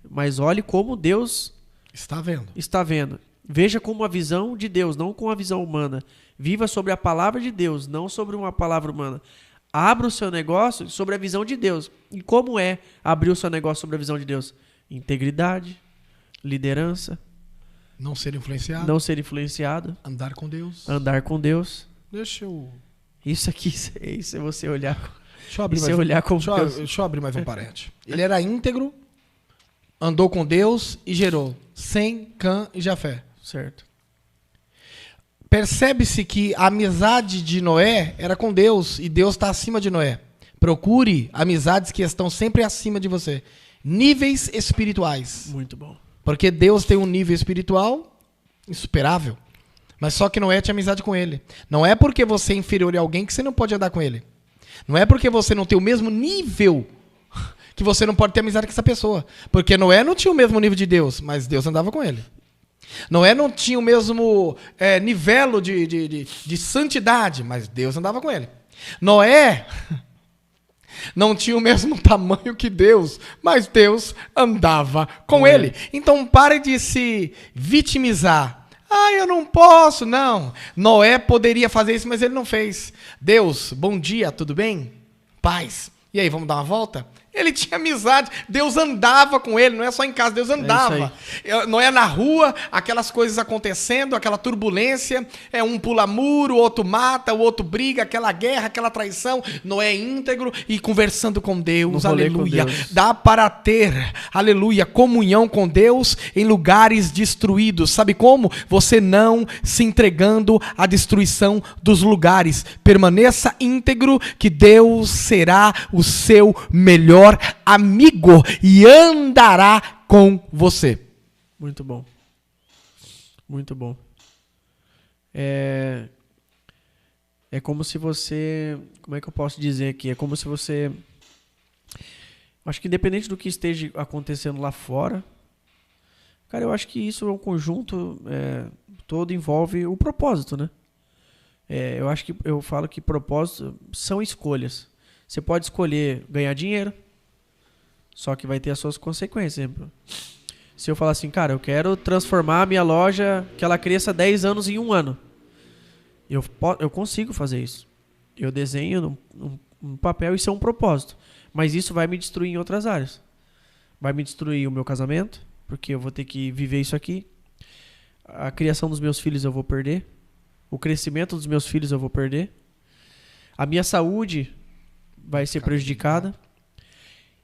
mas olhe como Deus está vendo. Veja com uma visão de Deus, não com a visão humana. Viva sobre a palavra de Deus, não sobre uma palavra humana. Abra o seu negócio sobre a visão de Deus. E como é abrir o seu negócio sobre a visão de Deus? Integridade, liderança. Não ser influenciado. Andar com Deus. Deixa eu... Isso é você olhar... Deixa eu abrir mais um parente. Ele era íntegro, andou com Deus e gerou Sem, Cã e Jafé. Certo. Percebe-se que a amizade de Noé era com Deus e Deus está acima de Noé. Procure amizades que estão sempre acima de você. Níveis espirituais. Muito bom. Porque Deus tem um nível espiritual insuperável. Mas só que Noé tinha amizade com ele. Não é porque você é inferior a alguém que você não pode andar com ele. Não é porque você não tem o mesmo nível que você não pode ter amizade com essa pessoa. Porque Noé não tinha o mesmo nível de Deus, mas Deus andava com ele. Noé não tinha o mesmo nível de santidade, mas Deus andava com ele. Noé não tinha o mesmo tamanho que Deus, mas Deus andava com ele. Então pare de se vitimizar. Eu não posso, não. Noé poderia fazer isso, mas ele não fez. Deus, bom dia, tudo bem? Paz. E aí, vamos dar uma volta? Ele tinha amizade, Deus andava com ele, não é só em casa, Deus andava. Não é na rua, aquelas coisas acontecendo, aquela turbulência, um pula muro, o outro mata, o outro briga, aquela guerra, aquela traição. Noé íntegro e conversando com Deus, aleluia. Com Deus. Dá para ter, aleluia, comunhão com Deus em lugares destruídos. Sabe como? Você não se entregando à destruição dos lugares. Permaneça íntegro que Deus será o seu melhor amigo e andará com você. Muito bom. Muito bom. É como se você... Como é que eu posso dizer aqui? É como se você... Acho que independente do que esteja acontecendo lá fora, cara, eu acho que isso é um conjunto todo, envolve o propósito, né? Eu falo que propósito são escolhas. Você pode escolher ganhar dinheiro, só que vai ter as suas consequências. Se eu falar assim, cara, eu quero transformar a minha loja, que ela cresça 10 anos em 1 ano. Eu consigo fazer isso. Eu desenho um papel, isso é um propósito. Mas isso vai me destruir em outras áreas. Vai me destruir o meu casamento, porque eu vou ter que viver isso aqui. A criação dos meus filhos eu vou perder. O crescimento dos meus filhos eu vou perder. A minha saúde vai ser prejudicada.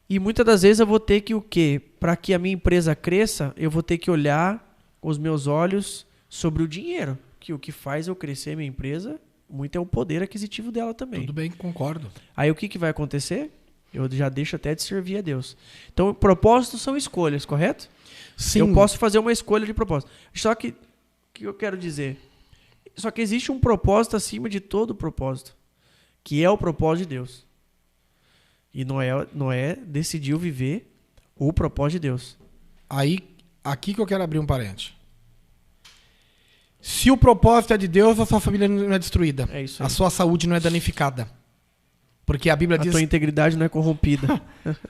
E muitas das vezes eu vou ter que o quê? Para que a minha empresa cresça, eu vou ter que olhar com os meus olhos sobre o dinheiro. Que o que faz eu crescer minha empresa, muito é o poder aquisitivo dela também. Tudo bem, concordo. Aí o que vai acontecer? Eu já deixo até de servir a Deus. Então, propósitos são escolhas, correto? Sim. Eu posso fazer uma escolha de propósito. Só que, o que eu quero dizer? Só que existe um propósito acima de todo propósito. que é o propósito de Deus. E Noé decidiu viver o propósito de Deus. Aí, aqui que eu quero abrir um parênteses. Se o propósito é de Deus, a sua família não é destruída. É isso aí. A sua saúde não é danificada. Porque a Bíblia A diz tua integridade não é corrompida.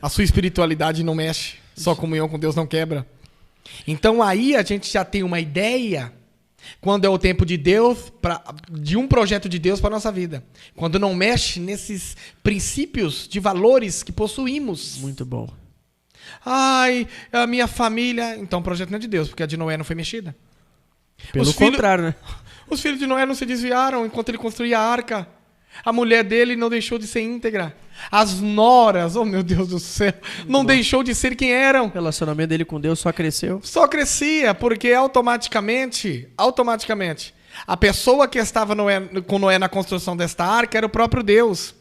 a sua espiritualidade não mexe. Sua comunhão com Deus não quebra. Então aí a gente já tem uma ideia, quando é o tempo de Deus, de um projeto de Deus para a nossa vida. Quando não mexe nesses princípios de valores que possuímos. Muito bom. Ai, a minha família... Então o projeto não é de Deus, porque a de Noé não foi mexida. Pelo contrário, né? Os filhos de Noé não se desviaram enquanto ele construía a arca. A mulher dele não deixou de ser íntegra. As noras, oh meu Deus do céu, não deixou de ser quem eram. O relacionamento dele com Deus só cresceu. Só crescia, porque automaticamente, a pessoa que estava com Noé na construção desta arca era o próprio Deus.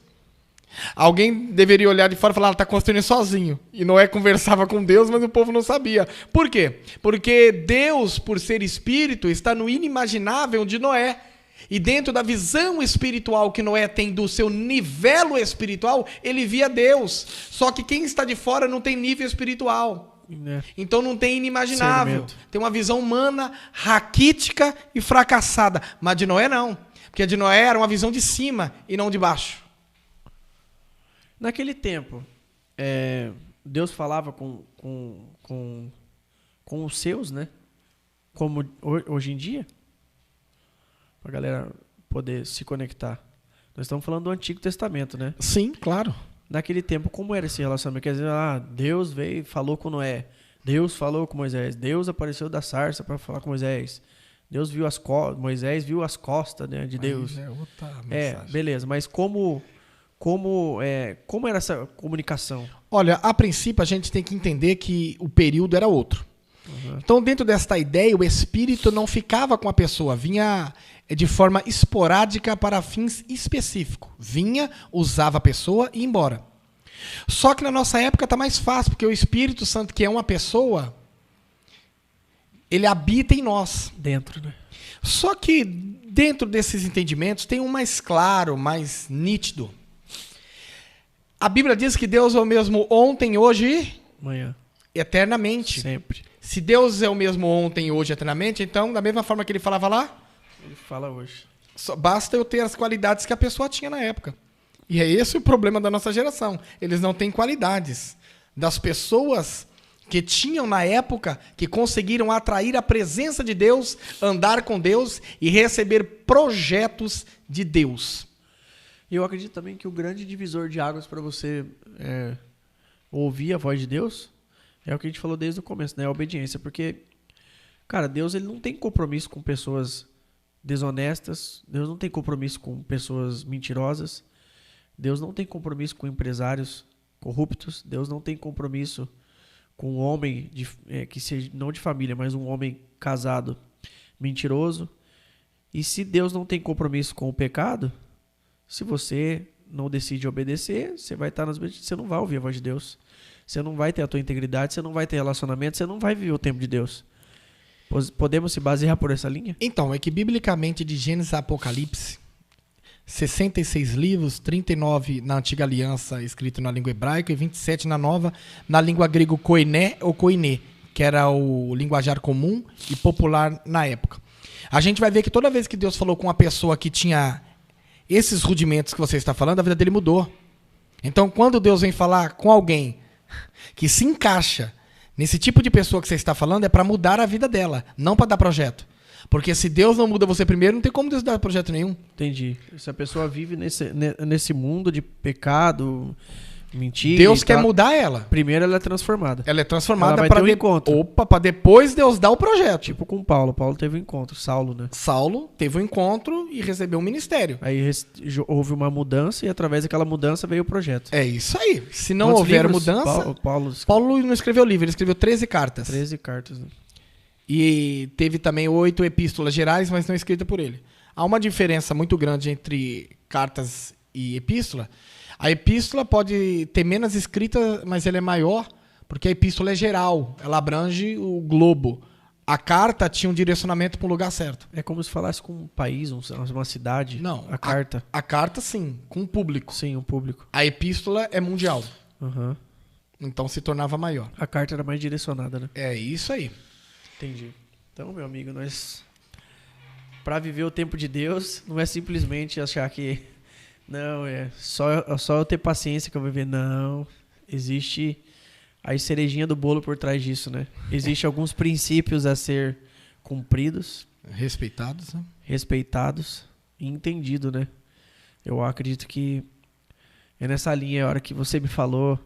Alguém deveria olhar de fora e falar, ela está construindo sozinho. E Noé conversava com Deus, mas o povo não sabia. Por quê? Porque Deus, por ser espírito, está no inimaginável de Noé. E dentro da visão espiritual que Noé tem do seu nível espiritual, ele via Deus. Só que quem está de fora não tem nível espiritual. Então não tem inimaginável. Tem uma visão humana, raquítica e fracassada. Mas de Noé não. Porque a de Noé era uma visão de cima e não de baixo. Naquele tempo, Deus falava com os seus, né? Como hoje em dia. Pra galera poder se conectar. Nós estamos falando do Antigo Testamento, né? Sim, claro. Naquele tempo, como era esse relacionamento? Quer dizer, Deus veio e falou com Noé. Deus falou com Moisés. Deus apareceu da sarça para falar com Moisés. Deus viu Moisés viu as costas, né, de Deus. É outra mensagem. Beleza. Mas como era essa comunicação? Olha, a princípio a gente tem que entender que o período era outro. Uhum. Então, dentro desta ideia, o Espírito não ficava com a pessoa, vinha de forma esporádica para fins específicos. Vinha, usava a pessoa e ia embora. Só que na nossa época está mais fácil, porque o Espírito Santo, que é uma pessoa, ele habita em nós. Dentro, né? Só que dentro desses entendimentos tem um mais claro, mais nítido. A Bíblia diz que Deus é o mesmo ontem, hoje e amanhã. Eternamente. Sempre. Se Deus é o mesmo ontem, hoje e eternamente, então, da mesma forma que ele falava lá, ele fala hoje. Só basta eu ter as qualidades que a pessoa tinha na época. E é esse o problema da nossa geração. Eles não têm qualidades. Das pessoas que tinham na época, que conseguiram atrair a presença de Deus, andar com Deus e receber projetos de Deus. E eu acredito também que o grande divisor de águas para você ouvir a voz de Deus é o que a gente falou desde o começo, né? A obediência. Porque, cara, Deus ele não tem compromisso com pessoas desonestas. Deus não tem compromisso com pessoas mentirosas. Deus não tem compromisso com empresários corruptos. Deus não tem compromisso com um homem que seja não de família, mas um homem casado mentiroso. E se Deus não tem compromisso com o pecado, se você não decide obedecer, você vai estar você não vai ouvir a voz de Deus. Você não vai ter a tua integridade, você não vai ter relacionamento, você não vai viver o tempo de Deus. Podemos se basear por essa linha? Então, é que biblicamente de Gênesis a Apocalipse, 66 livros, 39 na Antiga Aliança, escrito na língua hebraica, e 27 na Nova, na língua grego koiné ou koiné, que era o linguajar comum e popular na época. A gente vai ver que toda vez que Deus falou com uma pessoa que tinha esses rudimentos que você está falando, a vida dele mudou. Então, quando Deus vem falar com alguém que se encaixa nesse tipo de pessoa que você está falando, é para mudar a vida dela, não para dar projeto. Porque se Deus não muda você primeiro, não tem como Deus dar projeto nenhum. Entendi. Se a pessoa vive nesse mundo de pecado, mentira... Deus quer mudar ela. Primeiro ela é transformada. Ela é transformada para ter um encontro. Opa, para depois Deus dar o projeto. Tipo com Paulo. Paulo teve um encontro. Saulo, né? Saulo teve um encontro e recebeu um ministério. Aí houve uma mudança e através daquela mudança veio o projeto. É isso aí. Se não houver mudança... Paulo não escreveu livro, ele escreveu 13 cartas. 13 cartas, né? E teve também 8 epístolas gerais, mas não escritas por ele. Há uma diferença muito grande entre cartas e epístola. A epístola pode ter menos escrita, mas ela é maior, porque a epístola é geral, ela abrange o globo. A carta tinha um direcionamento para o lugar certo. É como se falasse com um país, uma cidade. Não. A carta. A carta, sim, com o público. Sim, um público. A epístola é mundial. Uhum. Então se tornava maior. A carta era mais direcionada, né? É isso aí. Entendi. Então, meu amigo, nós... Para viver o tempo de Deus, não é simplesmente achar que... Não, é só eu ter paciência que eu vou viver. Não. Existe a cerejinha do bolo por trás disso, né? Existem alguns princípios a ser cumpridos. Respeitados, né? Respeitados e entendido, né? Eu acredito que é nessa linha, a hora que você me falou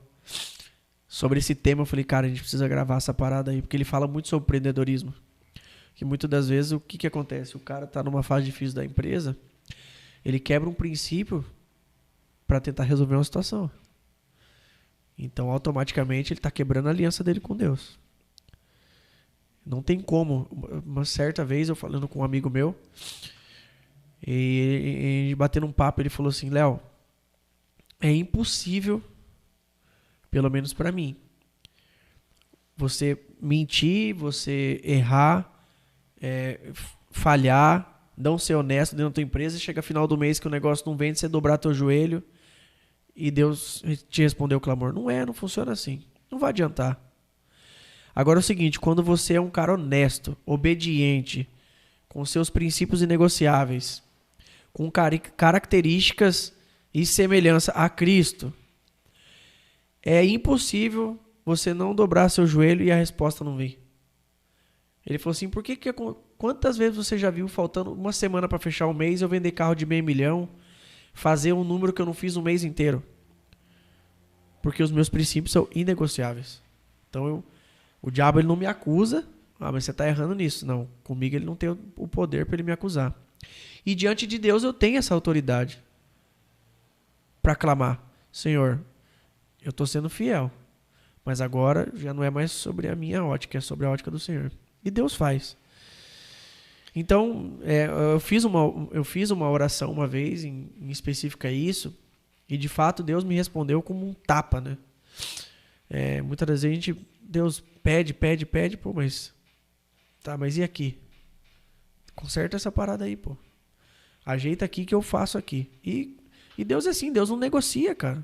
sobre esse tema, eu falei, cara, a gente precisa gravar essa parada aí, porque ele fala muito sobre empreendedorismo. Que muitas das vezes, o que acontece? O cara tá numa fase difícil da empresa, ele quebra um princípio para tentar resolver uma situação. Então, automaticamente, ele tá quebrando a aliança dele com Deus. Não tem como. Uma certa vez, eu falando com um amigo meu, e batendo um papo, ele falou assim, Léo, é impossível, pelo menos para mim, você mentir, você errar, falhar, não ser honesto dentro da tua empresa, e chega final do mês que o negócio não vende, você dobrar teu joelho e Deus te respondeu o clamor. Não funciona assim. Não vai adiantar. Agora é o seguinte, quando você é um cara honesto, obediente, com seus princípios inegociáveis, com características e semelhança a Cristo, é impossível você não dobrar seu joelho e a resposta não vir. Ele falou assim, quantas vezes você já viu faltando uma semana para fechar o mês, eu vender carro de $500 mil, fazer um número que eu não fiz um mês inteiro? Porque os meus princípios são inegociáveis. Então o diabo ele não me acusa, mas você está errando nisso. Não, comigo ele não tem o poder para ele me acusar. E diante de Deus eu tenho essa autoridade para clamar, Senhor, eu estou sendo fiel, mas agora já não é mais sobre a minha ótica, é sobre a ótica do Senhor. E Deus faz. Então, eu fiz uma oração uma vez, em específica isso, e de fato Deus me respondeu como um tapa, né? Muitas das vezes Deus pede, pô, mas e aqui? Conserta essa parada aí, pô. Ajeita aqui que eu faço aqui. E Deus é assim, Deus não negocia, cara.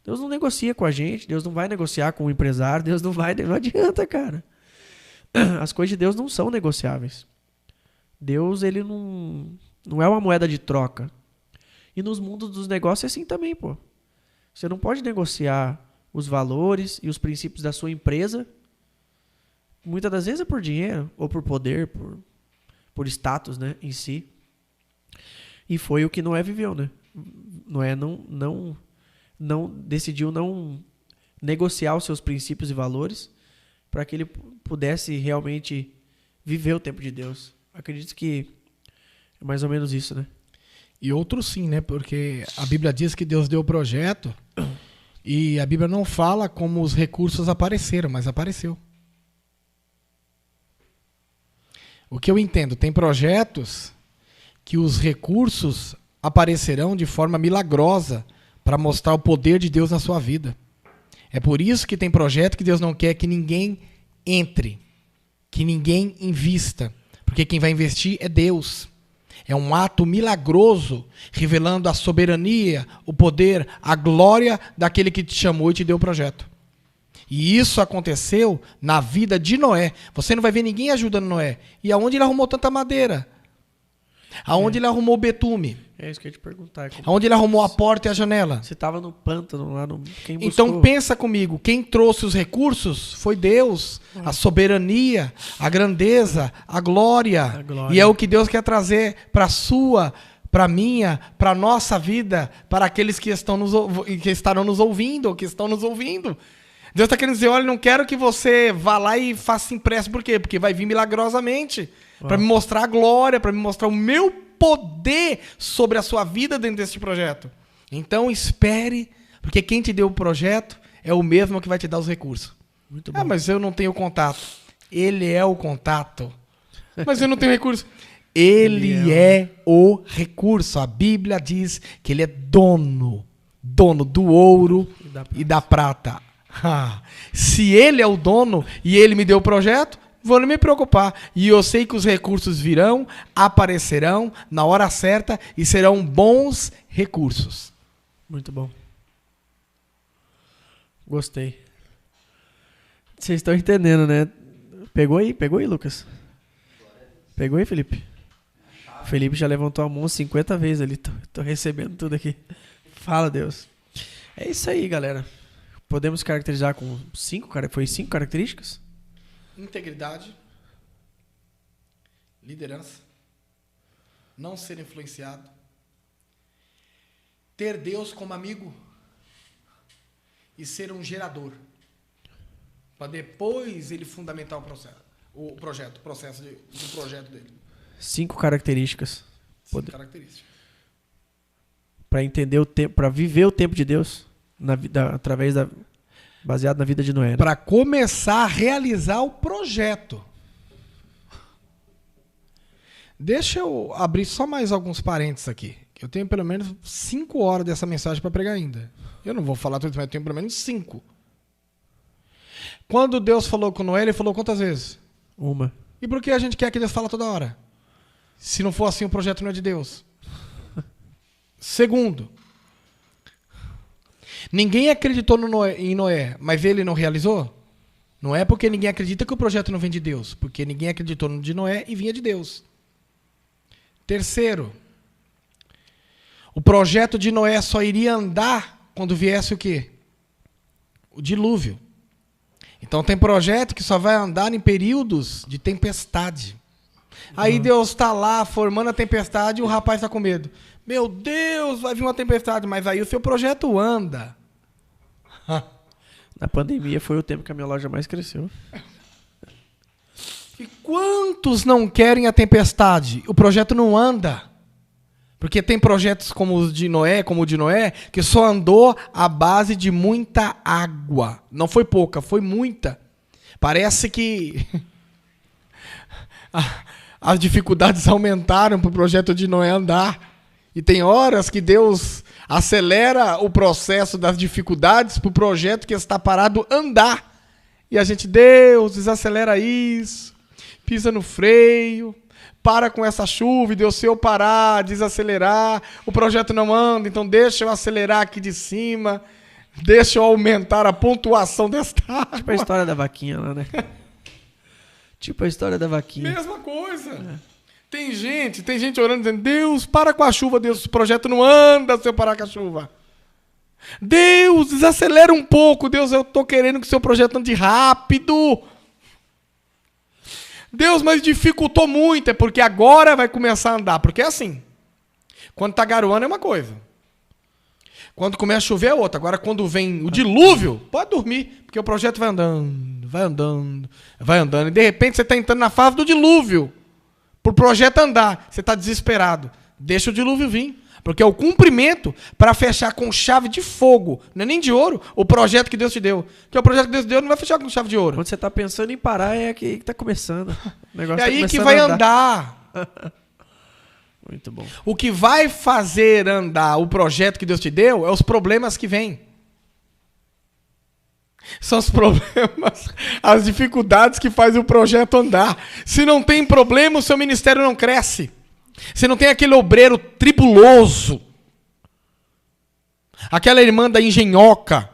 Deus não negocia com a gente, Deus não vai negociar com o empresário, Deus não adianta, cara. As coisas de Deus não são negociáveis. Deus, ele não é uma moeda de troca. E nos mundos dos negócios é assim também, pô. Você não pode negociar os valores e os princípios da sua empresa. Muitas das vezes é por dinheiro, ou por poder, por status, né, em si. E foi o que Noé viveu, né? Noé decidiu não negociar os seus princípios e valores para que ele pudesse realmente viver o tempo de Deus. Acredito que é mais ou menos isso, né? E outro sim, né? Porque a Bíblia diz que Deus deu o projeto e a Bíblia não fala como os recursos apareceram, mas apareceu. O que eu entendo, tem projetos que os recursos aparecerão de forma milagrosa para mostrar o poder de Deus na sua vida. É por isso que tem projeto que Deus não quer que ninguém entre, que ninguém invista, porque quem vai investir é Deus. É um ato milagroso, revelando a soberania, o poder, a glória daquele que te chamou e te deu o projeto. E isso aconteceu na vida de Noé. Você não vai ver ninguém ajudando Noé. E aonde ele arrumou tanta madeira? Aonde ele arrumou o betume? É isso que eu ia te perguntar. Aonde ele arrumou a porta e a janela? Você estava no pântano lá, quem buscou? Então pensa comigo, quem trouxe os recursos foi Deus. A soberania, a grandeza, a glória. E é o que Deus quer trazer para a sua, para a minha, para a nossa vida, para aqueles que estarão nos ouvindo, ou que estão nos ouvindo. Deus está querendo dizer, olha, não quero que você vá lá e faça empréstimo. Por quê? Porque vai vir milagrosamente. Para me mostrar a glória, para me mostrar o meu poder sobre a sua vida dentro desse projeto. Então espere, porque quem te deu o projeto é o mesmo que vai te dar os recursos. Muito bom. Mas eu não tenho contato. Ele é o contato. Mas eu não tenho recurso. Ele é o recurso. A Bíblia diz que ele é dono do ouro e da prata. Se ele é o dono e ele me deu o projeto, Vou nem me preocupar. E eu sei que os recursos virão, aparecerão na hora certa e serão bons recursos. Muito bom. Gostei. Vocês estão entendendo, né? Pegou aí, Lucas? Pegou aí, Felipe? O Felipe já levantou a mão 50 vezes ali. Tô recebendo tudo aqui. Fala, Deus. É isso aí, galera. Podemos caracterizar com 5 características? Integridade, liderança, não ser influenciado, ter Deus como amigo e ser um gerador, para depois ele fundamentar o processo do projeto dele. 5 características. 5 características. Para entender o tempo, para viver o tempo de Deus baseado na vida de Noé. Né? Para começar a realizar o projeto. Deixa eu abrir só mais alguns parênteses aqui. Eu tenho pelo menos 5 horas dessa mensagem para pregar ainda. Eu não vou falar tudo, mas eu tenho pelo menos 5. Quando Deus falou com Noé, ele falou quantas vezes? 1. E por que a gente quer que Deus fale toda hora? Se não for assim, o projeto não é de Deus. Segundo, ninguém acreditou em Noé, mas ele não realizou? Não é porque ninguém acredita que o projeto não vem de Deus, porque ninguém acreditou no de Noé e vinha de Deus. Terceiro, o projeto de Noé só iria andar quando viesse o quê? O dilúvio. Então tem projeto que só vai andar em períodos de tempestade. Aí Deus está lá formando a tempestade e o rapaz está com medo. Meu Deus, vai vir uma tempestade, mas aí o seu projeto anda. Na pandemia foi o tempo que a minha loja mais cresceu. E quantos não querem a tempestade? O projeto não anda. Porque tem projetos como o de Noé, que só andou à base de muita água. Não foi pouca, foi muita. Parece que as dificuldades aumentaram para o projeto de Noé andar. E tem horas que Deus acelera o processo das dificuldades para o projeto que está parado andar. E a gente, Deus, desacelera isso, pisa no freio, para com essa chuva, e Deus, se eu parar, desacelerar, o projeto não anda, então deixa eu acelerar aqui de cima, deixa eu aumentar a pontuação desta água. Tipo a história da vaquinha lá, né? Tipo a história da vaquinha. Mesma coisa. É. Tem gente orando dizendo, Deus, para com a chuva, Deus, o projeto não anda se eu parar com a chuva. Deus, desacelera um pouco, Deus, eu estou querendo que o seu projeto ande rápido. Deus, mas dificultou muito, é porque agora vai começar a andar. Porque é assim, quando está garoando é uma coisa. Quando começa a chover é outra. Agora quando vem o dilúvio, pode dormir, porque o projeto vai andando, vai andando, vai andando. E de repente você está entrando na fase do dilúvio. Para o projeto andar, você está desesperado. Deixa o dilúvio vir. Porque é o cumprimento para fechar com chave de fogo, não é nem de ouro, o projeto que Deus te deu. Porque o projeto que Deus te deu não vai fechar com chave de ouro. Quando você está pensando em parar, é aqui que está começando. O negócio é aí que vai andar. Muito bom. O que vai fazer andar o projeto que Deus te deu é os problemas que vêm. São os problemas, as dificuldades que fazem o projeto andar. Se não tem problema, o seu ministério não cresce. Você não tem aquele obreiro tribuloso, aquela irmã da engenhoca,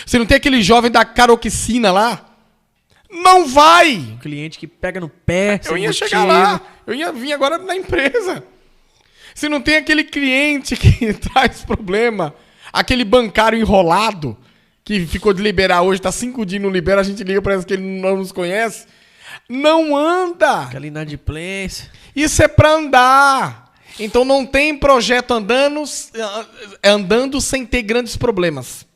você não tem aquele jovem da caroxina lá, não vai. Um cliente que pega no pé. Eu ia chegar lá, eu ia vir agora na empresa. Você não tem aquele cliente que traz problema, aquele bancário enrolado, que ficou de liberar hoje, está 5 dias e não libera, a gente liga, parece que ele não nos conhece. Não anda. Aquela inadimplência. Isso é para andar. Então não tem projeto andando sem ter grandes problemas.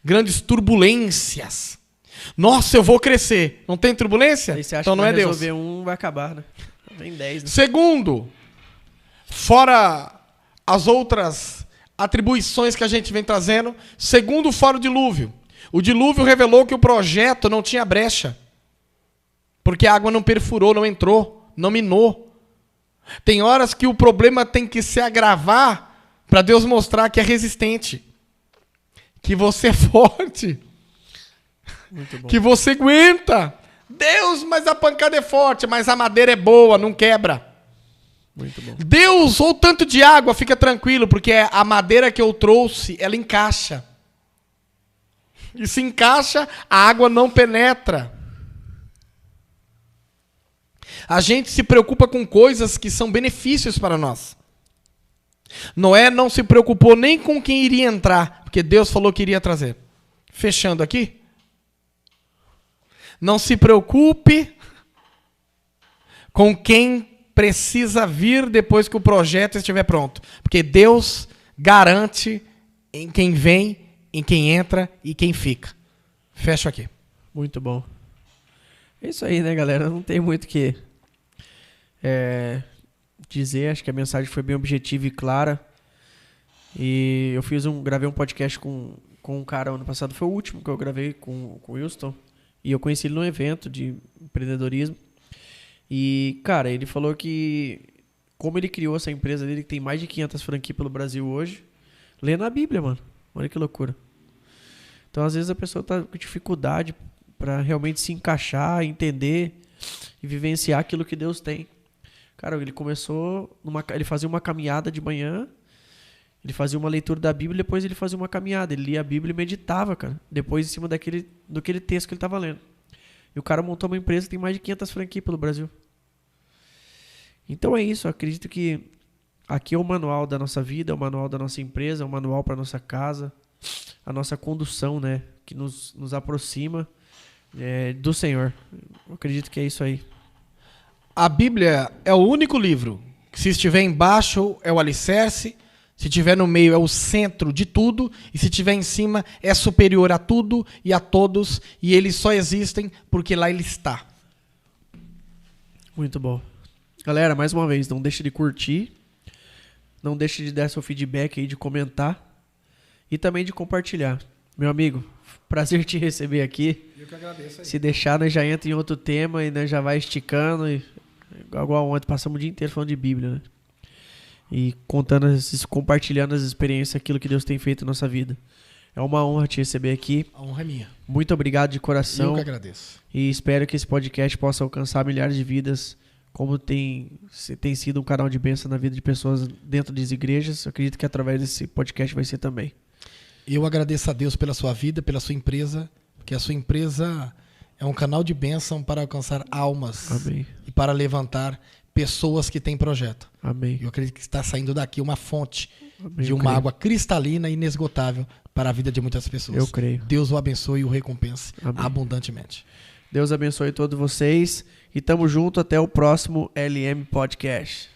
Grandes turbulências. Nossa, eu vou crescer. Não tem turbulência? Aí você acha então que não é Deus. Resolver um vai acabar, né? Vem 10, né? Segundo, fora as outras atribuições que a gente vem trazendo, segundo, fora o dilúvio. O dilúvio revelou que o projeto não tinha brecha. Porque a água não perfurou, não entrou, não minou. Tem horas que o problema tem que se agravar para Deus mostrar que é resistente. Que você é forte. Muito bom. Que você aguenta. Deus, mas a pancada é forte, mas a madeira é boa, não quebra. Muito bom. Deus, ou tanto de água, fica tranquilo, porque a madeira que eu trouxe, ela encaixa. E se encaixa, a água não penetra. A gente se preocupa com coisas que são benefícios para nós. Noé não se preocupou nem com quem iria entrar, porque Deus falou que iria trazer. Fechando aqui. Não se preocupe com quem precisa vir depois que o projeto estiver pronto. Porque Deus garante em quem vem, em quem entra e quem fica. Fecho aqui. Muito bom. É isso aí, né, galera? Não tem muito o que dizer. Acho que a mensagem foi bem objetiva e clara. E eu gravei um podcast com um cara ano passado. Foi o último que eu gravei com o Wilson. E eu conheci ele num evento de empreendedorismo. E, cara, ele falou que como ele criou essa empresa dele, que tem mais de 500 franquias pelo Brasil hoje, lê na Bíblia, mano. Olha que loucura. Então, às vezes, a pessoa tá com dificuldade para realmente se encaixar, entender e vivenciar aquilo que Deus tem. Cara, ele começou, ele fazia uma caminhada de manhã, ele fazia uma leitura da Bíblia, depois ele fazia uma caminhada. Ele lia a Bíblia e meditava, cara. Depois, em cima do aquele texto que ele estava lendo. E o cara montou uma empresa que tem mais de 500 franquias pelo Brasil. Então é isso. Eu acredito que aqui é o manual da nossa vida, é o manual da nossa empresa, é o manual para nossa casa, a nossa condução, né? Que nos aproxima do Senhor. Eu acredito que é isso aí. A Bíblia é o único livro que, se estiver embaixo, é o alicerce. Se estiver no meio, é o centro de tudo. E se estiver em cima, é superior a tudo e a todos. E eles só existem porque lá ele está. Muito bom. Galera, mais uma vez, não deixe de curtir. Não deixe de dar seu feedback aí, de comentar. E também de compartilhar. Meu amigo, prazer te receber aqui. Eu que agradeço aí. Se deixar, nós já entra em outro tema e nós já vai esticando. Igual ontem, passamos o dia inteiro falando de Bíblia, né? E compartilhando as experiências, aquilo que Deus tem feito na nossa vida. É uma honra te receber aqui. A honra é minha. Muito obrigado de coração. Eu que agradeço. E espero que esse podcast possa alcançar milhares de vidas, como tem sido um canal de bênção na vida de pessoas dentro das igrejas. Eu acredito que através desse podcast vai ser também. Eu agradeço a Deus pela sua vida, pela sua empresa, porque a sua empresa é um canal de bênção para alcançar almas. Amém. E para levantar pessoas que têm projeto. Amém. Eu acredito que está saindo daqui uma fonte Amém. de uma água cristalina e inesgotável para a vida de muitas pessoas. Eu creio. Deus o abençoe e o recompense Amém. abundantemente. Deus abençoe todos vocês e tamo junto até o próximo LM Podcast.